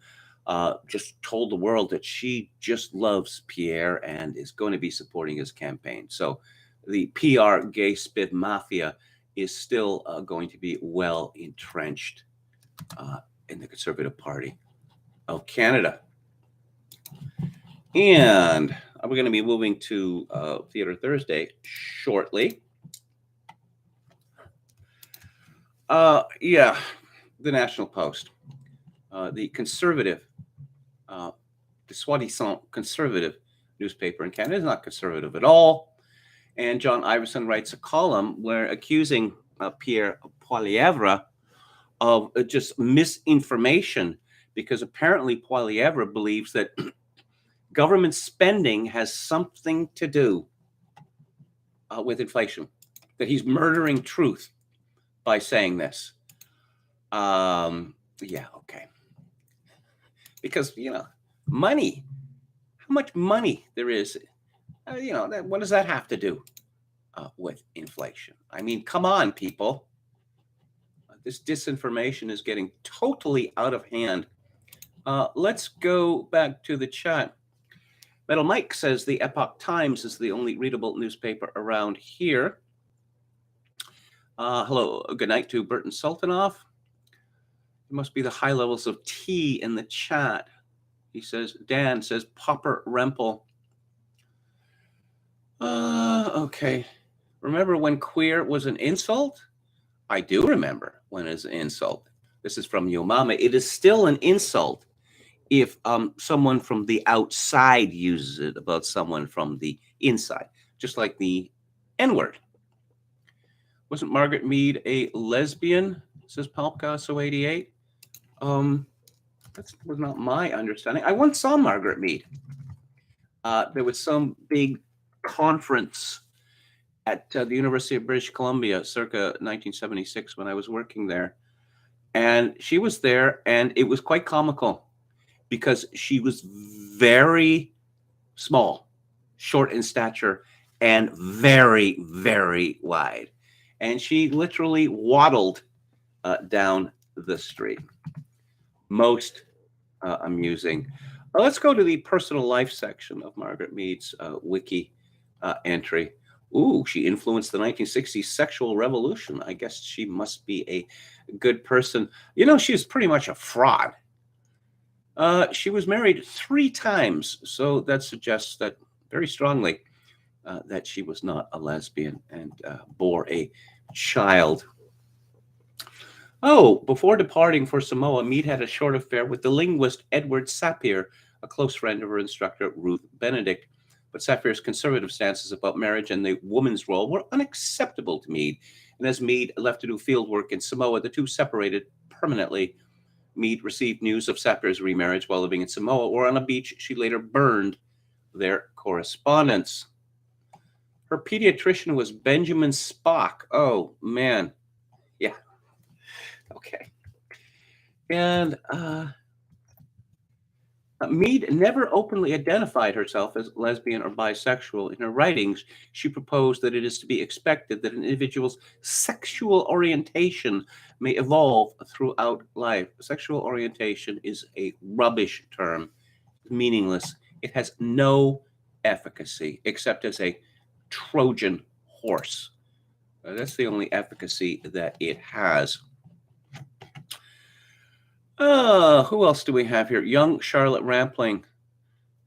just told the world that she just loves Pierre and is going to be supporting his campaign. So the PR gay spit mafia is still going to be well entrenched in the Conservative Party of Canada. And we're going to be moving to Theatre Thursday shortly. The National Post, the conservative, the soi-disant conservative newspaper in Canada is not conservative at all. And John Iverson writes a column where accusing Pierre Poilievre of just misinformation, because apparently Poilievre believes that government spending has something to do with inflation, that he's murdering truth by saying this. Okay. Because, money, how much money there is, what does that have to do with inflation? I mean, come on, people. This disinformation is getting totally out of hand. Let's go back to the chat. Metal Mike says the Epoch Times is the only readable newspaper around here. Hello, good night to Burton Sultanoff. There must be the high levels of tea in the chat. He says, Dan says, Popper Rempel. Okay. Remember when queer was an insult? I do remember when it was an insult. This is from Yo Mama. It is still an insult if someone from the outside uses it about someone from the inside, just like the N-word. Wasn't Margaret Mead a lesbian? Says Palpcasso 88. That was not my understanding. I once saw Margaret Mead. There was some big conference at the University of British Columbia circa 1976 when I was working there. And she was there, and it was quite comical because she was very small, short in stature, and very, very wide. And she literally waddled down the street. Most amusing. Let's go to the personal life section of Margaret Mead's wiki entry. Ooh, she influenced the 1960s sexual revolution. I guess she must be a good person. You know, she was pretty much a fraud. She was married 3 times, so that suggests that very strongly that she was not a lesbian and bore a child. Oh, before departing for Samoa, Mead had a short affair with the linguist Edward Sapir, a close friend of her instructor Ruth Benedict. But Sapir's conservative stances about marriage and the woman's role were unacceptable to Mead. And as Mead left to do field work in Samoa, the two separated permanently. Mead received news of Sapir's remarriage while living in Samoa, or on a beach. She later burned their correspondence. Her pediatrician was Benjamin Spock. Oh, man. Yeah. Okay. And Mead never openly identified herself as lesbian or bisexual. In her writings, she proposed that it is to be expected that an individual's sexual orientation may evolve throughout life. Sexual orientation is a rubbish term, meaningless. It has no efficacy except as a Trojan horse. That's the only efficacy that it has. Who else do we have here? Young Charlotte Rampling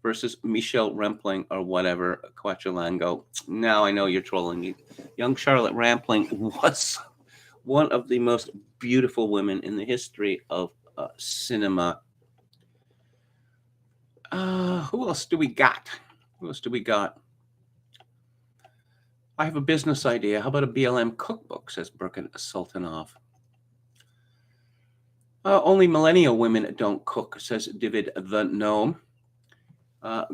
versus Michelle Rampling or whatever, Quachalango. Now I know you're trolling me. Young Charlotte Rampling was one of the most beautiful women in the history of cinema. Who else do we got? I have a business idea. How about a BLM cookbook, says Birkin Sultanov. Only millennial women don't cook, says David the Gnome.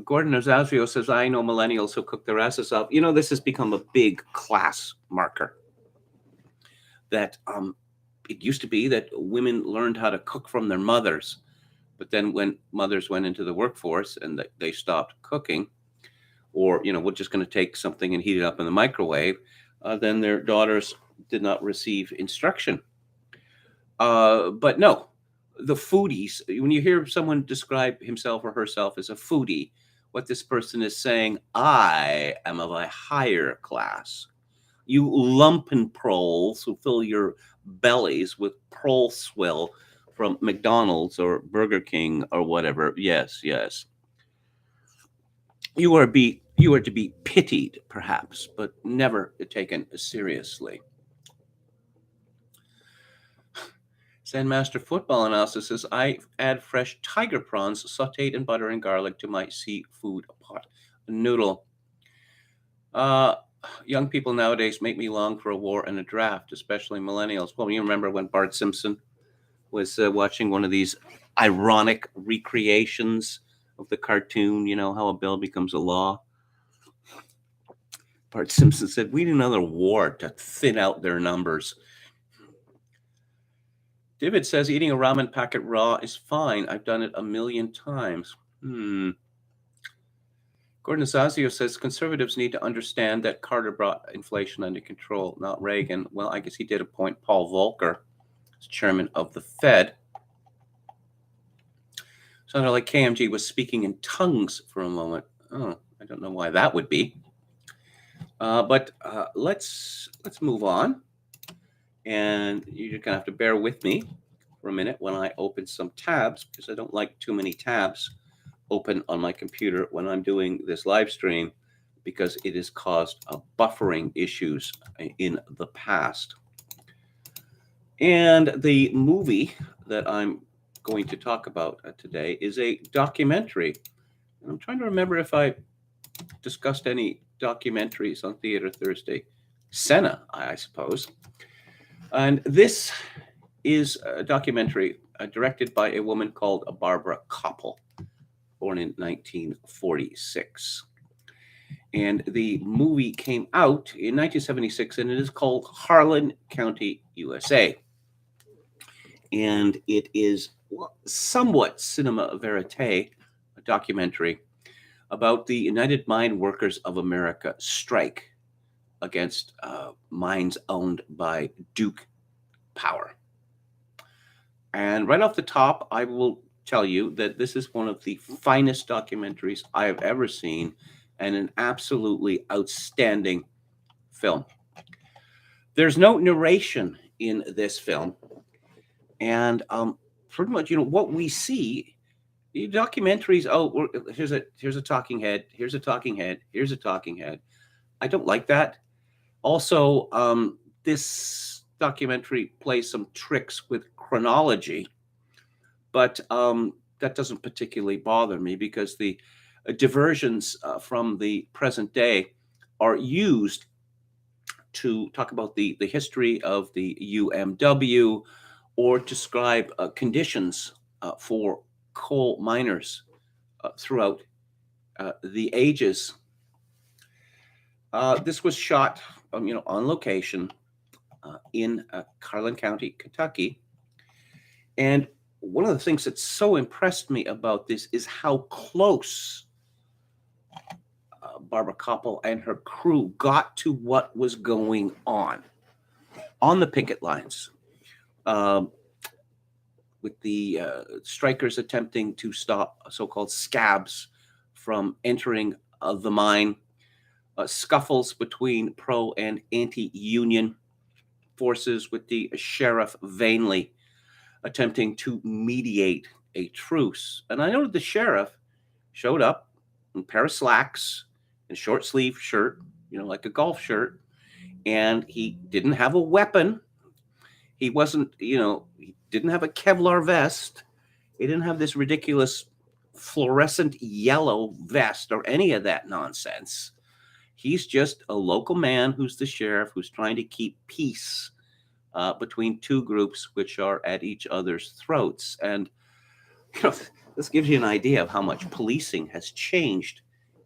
Gordon Ozazio says, I know millennials who cook their asses off. You know, this has become a big class marker. That it used to be that women learned how to cook from their mothers. But then when mothers went into the workforce and they stopped cooking, or, you know, we're just going to take something and heat it up in the microwave, then their daughters did not receive instruction. But no, the foodies, when you hear someone describe himself or herself as a foodie, what this person is saying, I am of a higher class. You lumpen proles who fill your bellies with prole swill from McDonald's or Burger King or whatever. Yes. You are to be pitied, perhaps, but never taken seriously. Sandmaster Football Analysis says, I add fresh tiger prawns sauteed in butter and garlic to my seafood pot noodle. Young people nowadays make me long for a war and a draft, especially millennials. Well, you remember when Bart Simpson was watching one of these ironic recreations of the cartoon, you know, how a bill becomes a law. Bart Simpson said, we need another war to thin out their numbers. David says, eating a ramen packet raw is fine. I've done it 1,000,000 times. Gordon Azazio says, conservatives need to understand that Carter brought inflation under control, not Reagan. Well, I guess he did appoint Paul Volcker as chairman of the Fed. Sounded like KMG was speaking in tongues for a moment. Oh, I don't know why that would be. But let's move on. And you're going to have to bear with me for a minute when I open some tabs, because I don't like too many tabs open on my computer when I'm doing this live stream, because it has caused buffering issues in the past. And the movie that I'm going to talk about today is a documentary. I'm trying to remember if I discussed any documentaries on Theater Thursday. Senna, I suppose. And this is a documentary directed by a woman called Barbara Koppel, born in 1946. And the movie came out in 1976, and it is called Harlan County, USA. And it is somewhat cinema verite, a documentary about the United Mine Workers of America strike against mines owned by Duke Power. And right off the top, I will tell you that this is one of the finest documentaries I have ever seen, and an absolutely outstanding film. There's no narration in this film, and pretty much, what we see, documentaries. Oh, here's a talking head. Here's a talking head. Here's a talking head. I don't like that. Also, this documentary plays some tricks with chronology, but that doesn't particularly bother me because the diversions from the present day are used to talk about the history of the UMW or describe conditions for coal miners throughout the ages. This was shot, on location in Harlan County, Kentucky. And one of the things that so impressed me about this is how close Barbara Koppel and her crew got to what was going on the picket lines, with the strikers attempting to stop so-called scabs from entering the mine, scuffles between pro and anti-union forces, with the sheriff vainly attempting to mediate a truce. And I know that the sheriff showed up in a pair of slacks and short sleeve shirt, like a golf shirt, and he didn't have a weapon. He wasn't, he didn't have a Kevlar vest. He didn't have this ridiculous fluorescent yellow vest or any of that nonsense. He's just a local man who's the sheriff, who's trying to keep peace between two groups which are at each other's throats. And this gives you an idea of how much policing has changed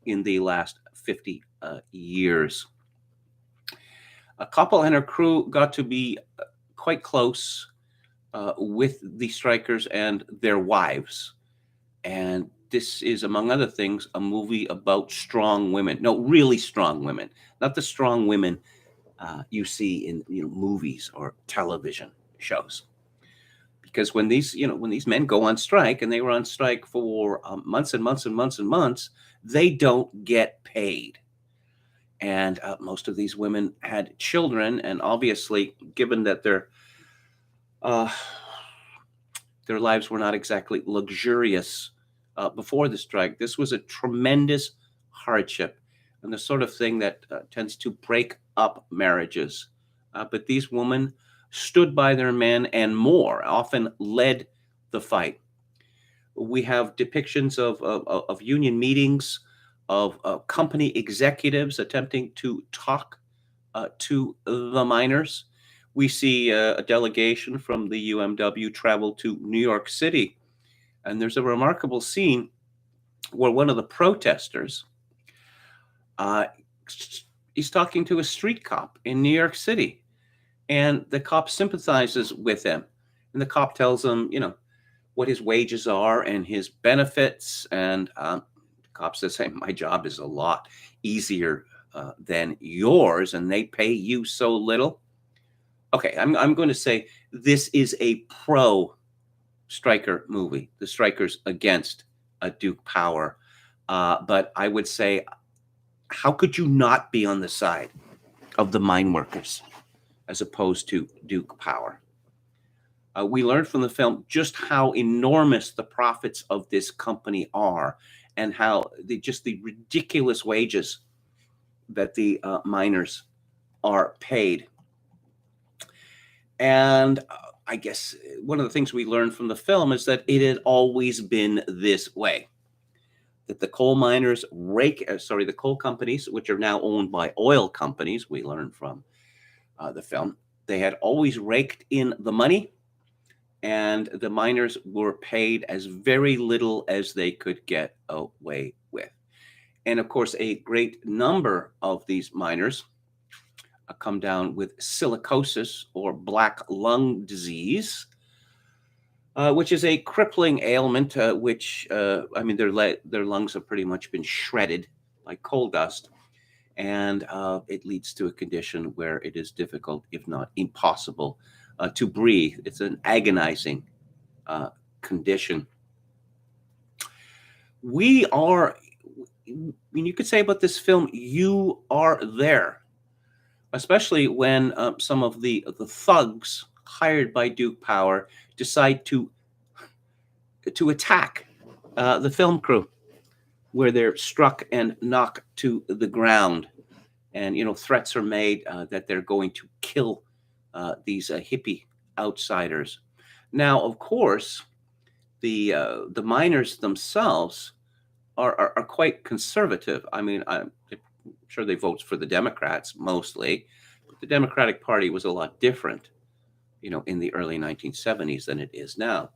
in the last 50 years. Koppel and her crew got to be quite close with the strikers and their wives. And this is, among other things, a movie about strong women. No, really strong women, not the strong women you see in movies or television shows. Because when these men go on strike, and they were on strike for months and months and months and months, they don't get paid. And most of these women had children, and obviously, given that their lives were not exactly luxurious before the strike, this was a tremendous hardship, and the sort of thing that tends to break up marriages. But these women stood by their men and more, often led the fight. We have depictions of union meetings, of company executives attempting to talk to the miners. We see a delegation from the UMW travel to New York City, and there's a remarkable scene where one of the protesters he's talking to a street cop in New York City, and the cop sympathizes with him, and the cop tells him, what his wages are and his benefits, and the cop says, "Hey, my job is a lot easier than yours, and they pay you so little." Okay, I'm going to say this is a pro-striker movie, the strikers against Duke Power, but I would say, how could you not be on the side of the mine workers as opposed to Duke Power? We learned from the film just how enormous the profits of this company are, and how the ridiculous wages that the miners are paid. And I guess one of the things we learned from the film is that it had always been this way. That the coal miners the coal companies, which are now owned by oil companies, we learned from the film, they had always raked in the money, and the miners were paid as very little as they could get away with. And of course, a great number of these miners come down with silicosis or black lung disease, which is a crippling ailment, their lungs have pretty much been shredded by coal dust. And it leads to a condition where it is difficult, if not impossible, to breathe. It's an agonizing condition. You could say about this film, you are there, especially when some of the thugs hired by Duke Power decide to attack the film crew, where they're struck and knocked to the ground, and threats are made that they're going to kill these hippie outsiders. Now, of course, the miners themselves are quite conservative. I'm sure they vote for the Democrats mostly, but the Democratic Party was a lot different, in the early 1970s than it is now.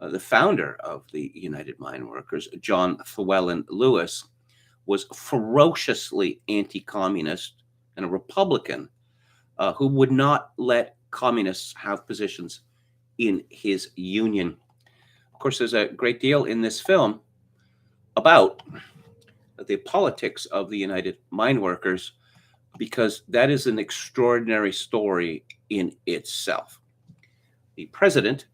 The founder of the United Mine Workers, John Llewellyn Lewis, was ferociously anti-communist and a Republican who would not let communists have positions in his union. Of course, there's a great deal in this film about the politics of the United Mine Workers, because that is an extraordinary story in itself. The president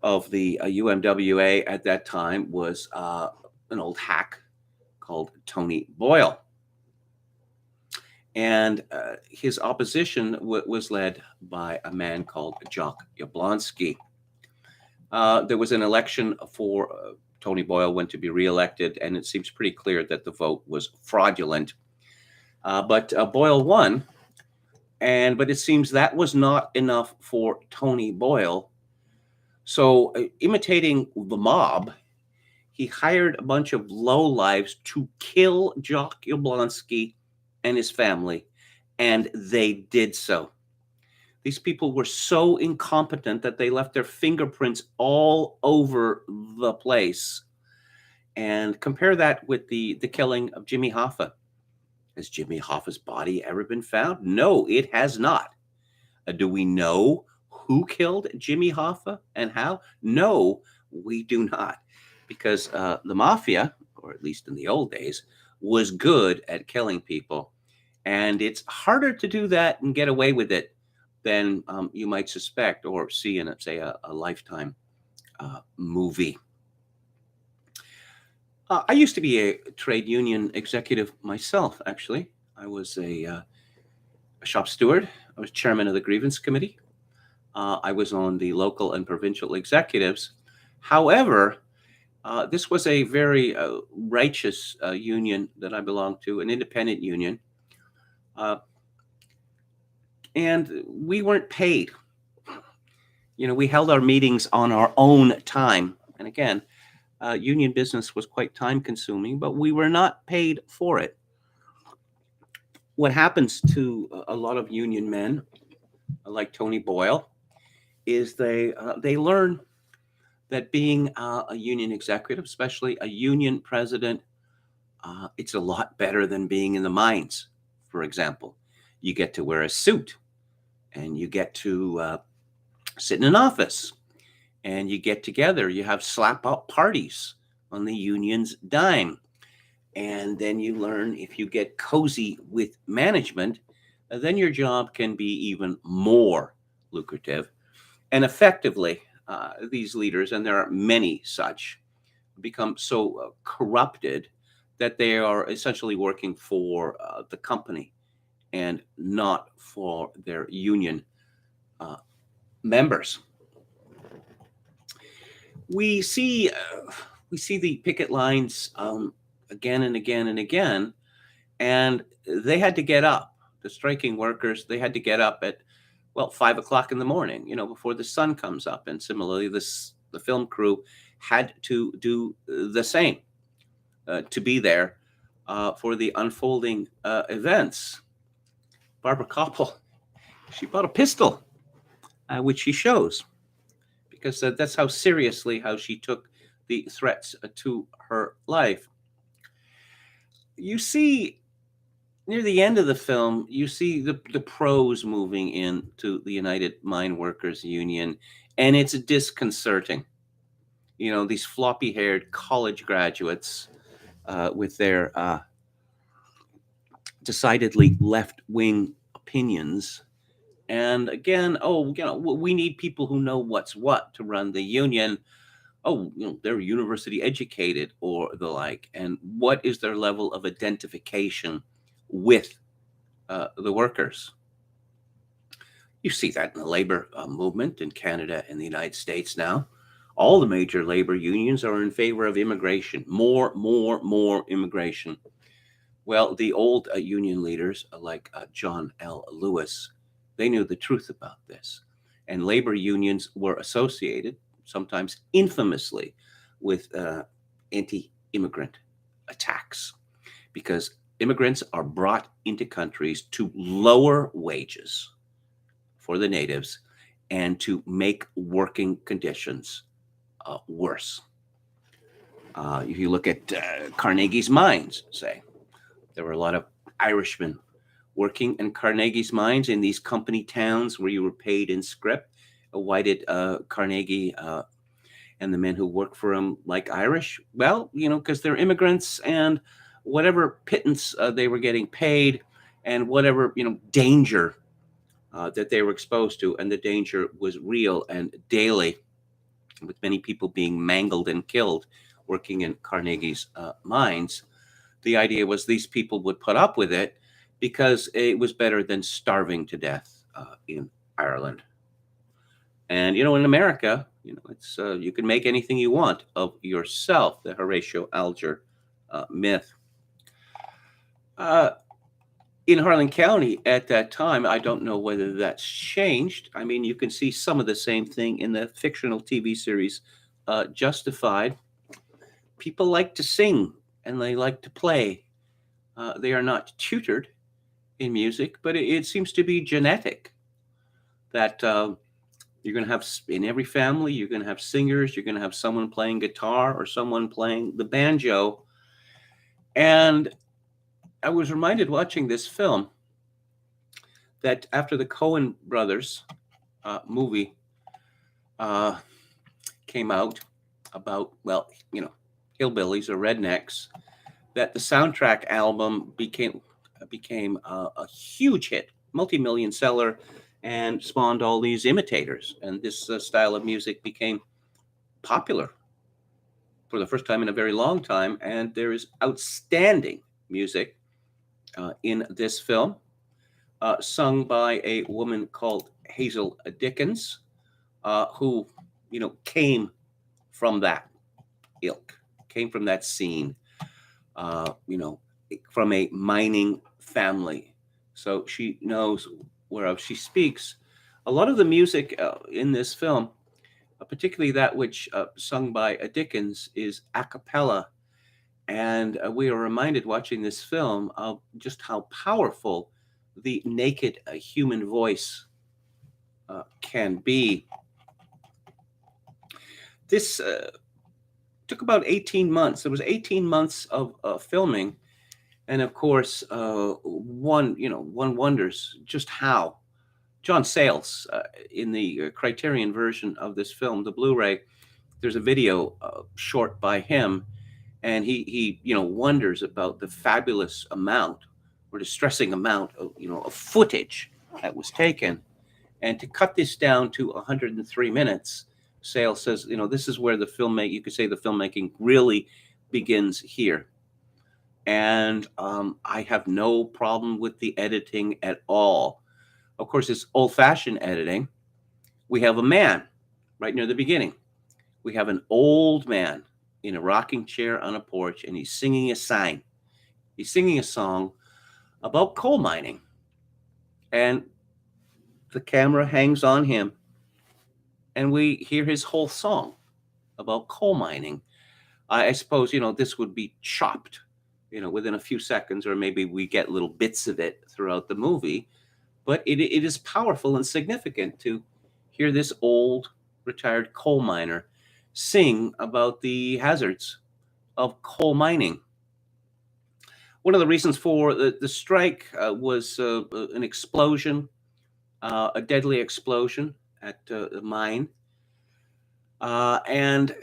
of the UMWA at that time was an old hack called Tony Boyle. And his opposition was led by a man called Jock Yablonsky. There was an election for Tony Boyle went to be reelected, and it seems pretty clear that the vote was fraudulent. But Boyle won, but it seems that was not enough for Tony Boyle. So, imitating the mob, he hired a bunch of lowlives to kill Jock Yablonsky and his family, and they did so. These people were so incompetent that they left their fingerprints all over the place. And compare that with the killing of Jimmy Hoffa. Has Jimmy Hoffa's body ever been found? No, it has not. Do we know who killed Jimmy Hoffa and how? No, we do not. Because the mafia, or at least in the old days, was good at killing people. And it's harder to do that and get away with it than you might suspect or see in, say, a Lifetime movie. I used to be a trade union executive myself, actually. I was a shop steward. I was chairman of the grievance committee. I was on the local and provincial executives. However, this was a very righteous union that I belonged to, an independent union. And we weren't paid. We held our meetings on our own time. And again, union business was quite time consuming, but we were not paid for it. What happens to a lot of union men, like Tony Boyle, is they learn that being a union executive, especially a union president, it's a lot better than being in the mines, for example. You get to wear a suit, and you get to sit in an office, and you get together. You have slap-up parties on the union's dime. And then you learn, if you get cozy with management, then your job can be even more lucrative. And effectively, these leaders, and there are many such, become so corrupted that they are essentially working for the company and not for their union members. We see the picket lines again and again and again, and they had to get up. The striking workers, they had to get up at well, 5 o'clock in the morning, before the sun comes up. And similarly, the film crew had to do the same, to be there for the unfolding events. Barbara Koppel, she bought a pistol, which she shows, because that's how seriously how she took the threats to her life. You see, near the end of the film, you see the pros moving into the United Mine Workers Union, and it's disconcerting. These floppy-haired college graduates with their decidedly left-wing opinions. And again, we need people who know what's what to run the union. Oh, they're university educated or the like. And what is their level of identification with the workers? You see that in the labor movement in Canada and the United States now. All the major labor unions are in favor of immigration. More immigration. Well, the old union leaders like John L. Lewis, they knew the truth about this. And labor unions were associated, sometimes infamously, with anti-immigrant attacks, because immigrants are brought into countries to lower wages for the natives and to make working conditions worse. If you look at Carnegie's mines, say, there were a lot of Irishmen working in Carnegie's mines in these company towns where you were paid in scrip. Why did Carnegie and the men who work for him like Irish? Well, because they're immigrants, and whatever pittance they were getting paid, and whatever danger that they were exposed to, and the danger was real and daily, with many people being mangled and killed working in Carnegie's mines. The idea was these people would put up with it because it was better than starving to death in Ireland. And in America, it's you can make anything you want of yourself. The Horatio Alger myth. In Harlan County at that time, I don't know whether that's changed. I mean, you can see some of the same thing in the fictional TV series Justified. People like to sing and they like to play. They are not tutored in music, but it seems to be genetic that you're going to have in every family, you're going to have singers, you're going to have someone playing guitar or someone playing the banjo. And I was reminded watching this film that after the Coen brothers movie came out about, hillbillies or rednecks, that the soundtrack album became a huge hit, multi-million seller, and spawned all these imitators. And this style of music became popular for the first time in a very long time. And there is outstanding music in this film, sung by a woman called Hazel Dickens, who, came from that ilk, came from that scene, from a mining family. So she knows whereof she speaks. A lot of the music in this film, particularly that which sung by Dickens, is a cappella. And we are reminded watching this film of just how powerful the naked human voice can be. This took about 18 months. There was 18 months of filming. And of course, one wonders just how. John Sayles, in the Criterion version of this film, the Blu-ray, there's a video short by him, and he wonders about the fabulous amount or distressing amount of footage that was taken. And to cut this down to 103 minutes, Sayles says, this is where you could say the filmmaking really begins here. And I have no problem with the editing at all. Of course, it's old-fashioned editing. We have a man right near the beginning. We have an old man in a rocking chair on a porch, and he's singing a sign. He's singing a song about coal mining. And the camera hangs on him, and we hear his whole song about coal mining. I suppose, this would be chopped, within a few seconds, or maybe we get little bits of it throughout the movie. But it is powerful and significant to hear this old retired coal miner sing about the hazards of coal mining. One of the reasons for the strike was an explosion, a deadly explosion at the mine. And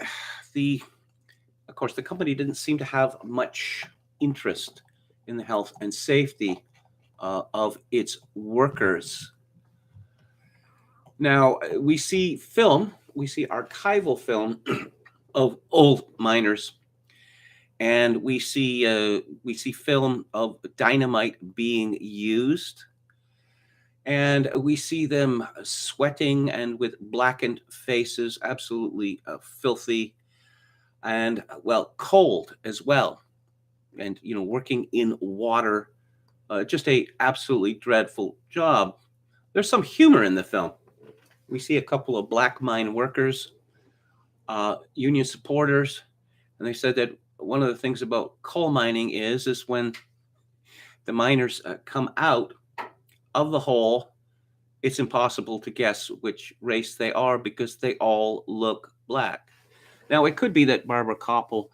of course, the company didn't seem to have much interest in the health and safety of its workers. Now, we see archival film of old miners, and we see film of dynamite being used, and we see them sweating and with blackened faces, absolutely filthy, and well, cold as well, and working in water, just a absolutely dreadful job. There's some humor in the film. We see a couple of black mine workers, union supporters, and they said that one of the things about coal mining is when the miners come out of the hole, it's impossible to guess which race they are because they all look black. Now, it could be that Barbara Koppel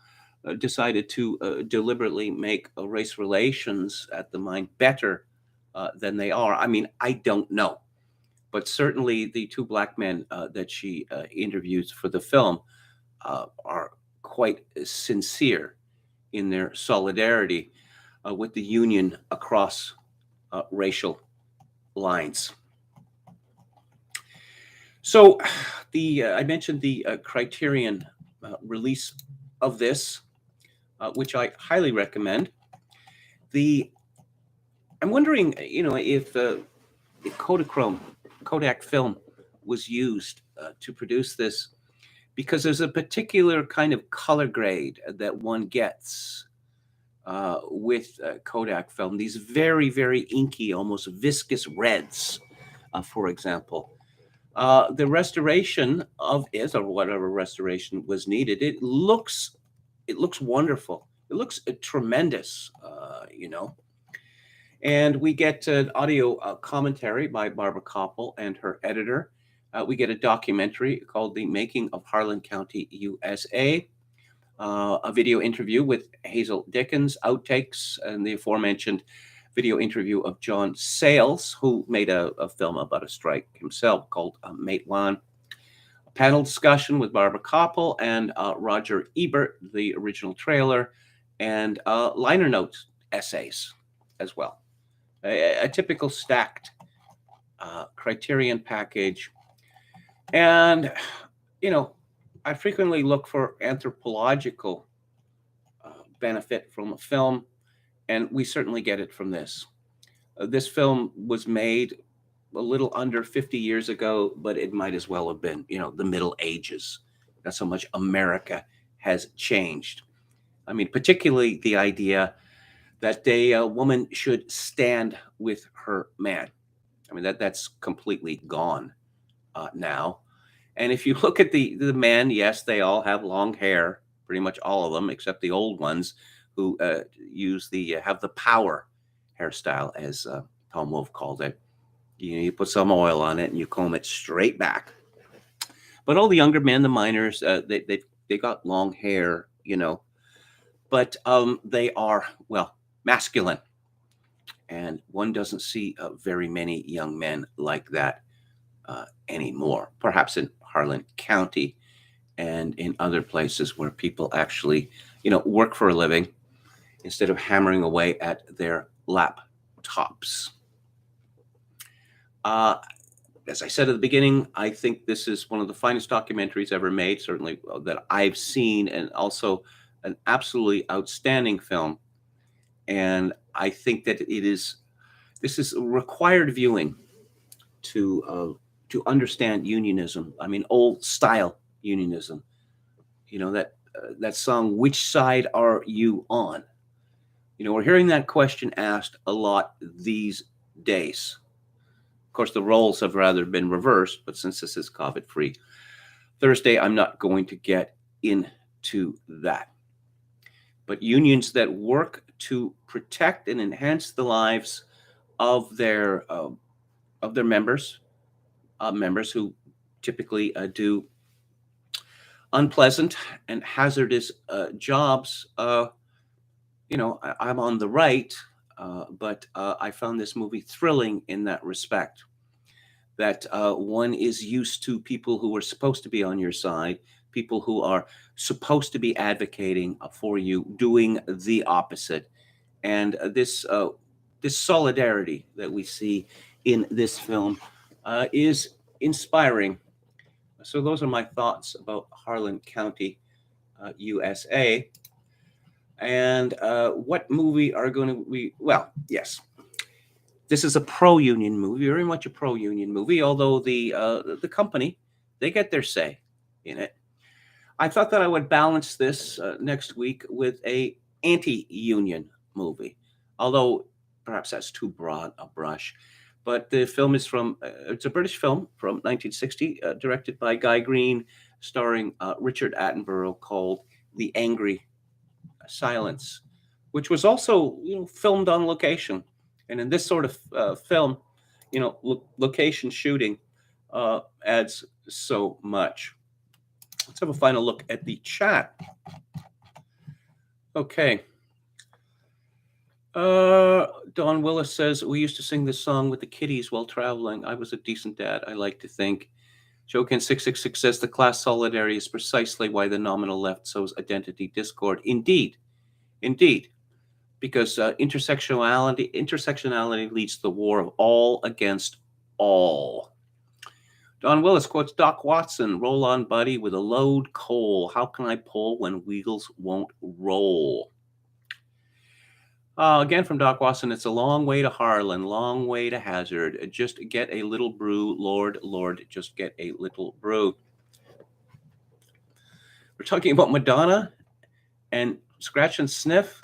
decided to deliberately make race relations at the mine better than they are. I mean, I don't know. But certainly the two black men that she interviews for the film are quite sincere in their solidarity with the union across racial lines. So I mentioned the Criterion release of this, which I highly recommend. I'm wondering, if Kodak film was used to produce this, because there's a particular kind of color grade that one gets with Kodak film. These very, very inky, almost viscous reds, for example. The restoration of it, or whatever restoration was needed, it looks wonderful. It looks tremendous, And we get an audio commentary by Barbara Koppel and her editor. We get a documentary called The Making of Harlan County, USA, a video interview with Hazel Dickens, outtakes, and the aforementioned video interview of John Sayles, who made a film about a strike himself called Mate One. A panel discussion with Barbara Koppel and Roger Ebert, the original trailer, and liner notes essays as well. A typical stacked Criterion package. And, I frequently look for anthropological benefit from a film, and we certainly get it from this. This film was made a little under 50 years ago, but it might as well have been, the Middle Ages. That's how much America has changed. I mean, particularly the idea that a woman should stand with her man. I mean, that's completely gone now. And if you look at the men, yes, they all have long hair, pretty much all of them, except the old ones who have the power hairstyle, as Tom Wolfe called it. You put some oil on it and you comb it straight back. But all the younger men, the miners, they got long hair, but they are, well, masculine. And one doesn't see very many young men like that anymore, perhaps in Harlan County and in other places where people actually, work for a living instead of hammering away at their laptops. As I said at the beginning, I think this is one of the finest documentaries ever made, certainly that I've seen, and also an absolutely outstanding film. And I think that this is required viewing to understand unionism. I mean, old style unionism. That song, "Which Side Are You On?" We're hearing that question asked a lot these days. Of course, the roles have rather been reversed, but since this is COVID-free Thursday, I'm not going to get into that. But unions that work to protect and enhance the lives of their members who typically do unpleasant and hazardous jobs. I'm on the right, but I found this movie thrilling in that respect. That one is used to people who are supposed to be on your side, people who are supposed to be advocating for you, doing the opposite, and this solidarity that we see in this film is inspiring. So those are my thoughts about Harlan County, USA. And what movie are going to we? Well, yes, this is a pro-union movie, very much a pro-union movie. Although the company, they get their say in it. I thought that I would balance this next week with a anti-union movie, although perhaps that's too broad a brush. But the film is it's a British film from 1960, directed by Guy Green, starring Richard Attenborough, called The Angry Silence, which was also filmed on location. And in this sort of film, location shooting adds so much. Let's have a final look at the chat. Okay. Don Willis says, we used to sing this song with the kiddies while traveling. I was a decent dad, I like to think. Jokin666 says, the class solidarity is precisely why the nominal left sows identity discord. Indeed. Because intersectionality leads to the war of all against all. Don Willis quotes Doc Watson, roll on, buddy, with a load coal. How can I pull when wheels won't roll? Again from Doc Watson, it's a long way to Harlan, long way to Hazard. Just get a little brew, Lord, just get a little brew. We're talking about Madonna and Scratch and Sniff.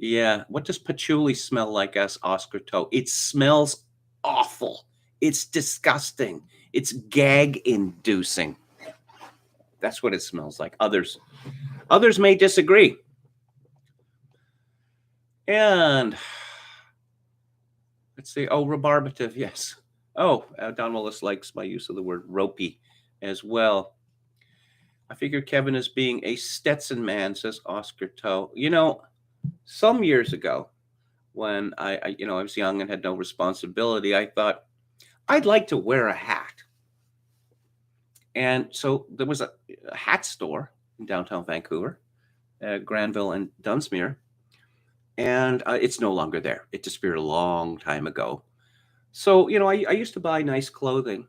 Yeah, what does patchouli smell like, asks Oscar Toe? It smells awful. It's disgusting. It's gag-inducing. That's what it smells like. Others may disagree. And let's see. Oh, rebarbative, yes. Oh, Don Willis likes my use of the word ropey as well. I figure Kevin is being a Stetson man, says Oscar Toe. Some years ago, when I was young and had no responsibility, I thought I'd like to wear a hat. And so there was a hat store in downtown Vancouver, Granville and Dunsmuir, and it's no longer there. It disappeared a long time ago. So, I used to buy nice clothing.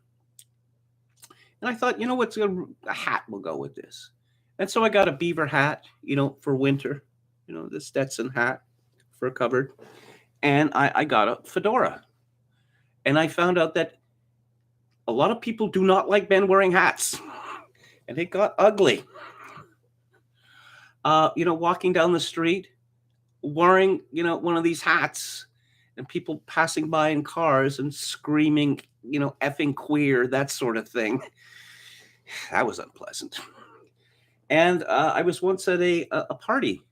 And I thought, what's a hat will go with this. And so I got a beaver hat, for winter, the Stetson hat for a cupboard. And I got a fedora. And I found out that a lot of people do not like men wearing hats. And it got ugly. Walking down the street, wearing, one of these hats, and people passing by in cars and screaming, effing queer, that sort of thing. That was unpleasant. And I was once at a party.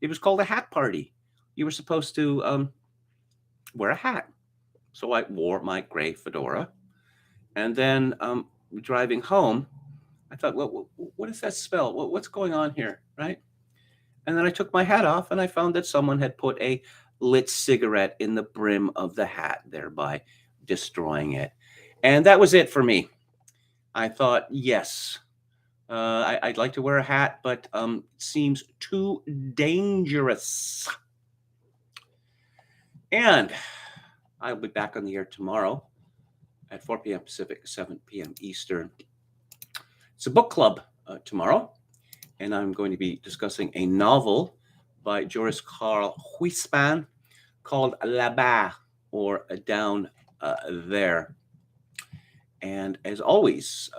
It was called a hat party. You were supposed to wear a hat. So I wore my gray fedora. And then driving home, I thought, well, what does that spell? What's going on here, right? And then I took my hat off and I found that someone had put a lit cigarette in the brim of the hat, thereby destroying it. And that was it for me. I thought, yes, I'd like to wear a hat, but it seems too dangerous. And I'll be back on the air tomorrow at 4 p.m. Pacific, 7 p.m. Eastern. It's a book club tomorrow, and I'm going to be discussing a novel by Joris Karl Huisman called Là-bas, or Down There. And as always,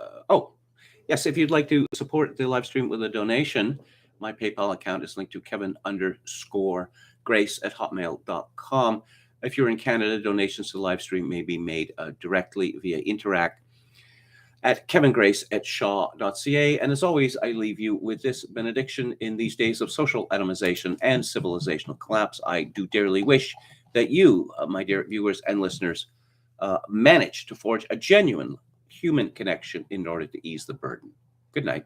yes, if you'd like to support the live stream with a donation, My PayPal account is linked to Kevin_Grace@hotmail.com. If you're in Canada, donations to the live stream may be made directly via Interact at kevingrace@shaw.ca. And as always, I leave you with this benediction. In these days of social atomization and civilizational collapse, I do dearly wish that you, my dear viewers and listeners, manage to forge a genuine human connection in order to ease the burden. Good night.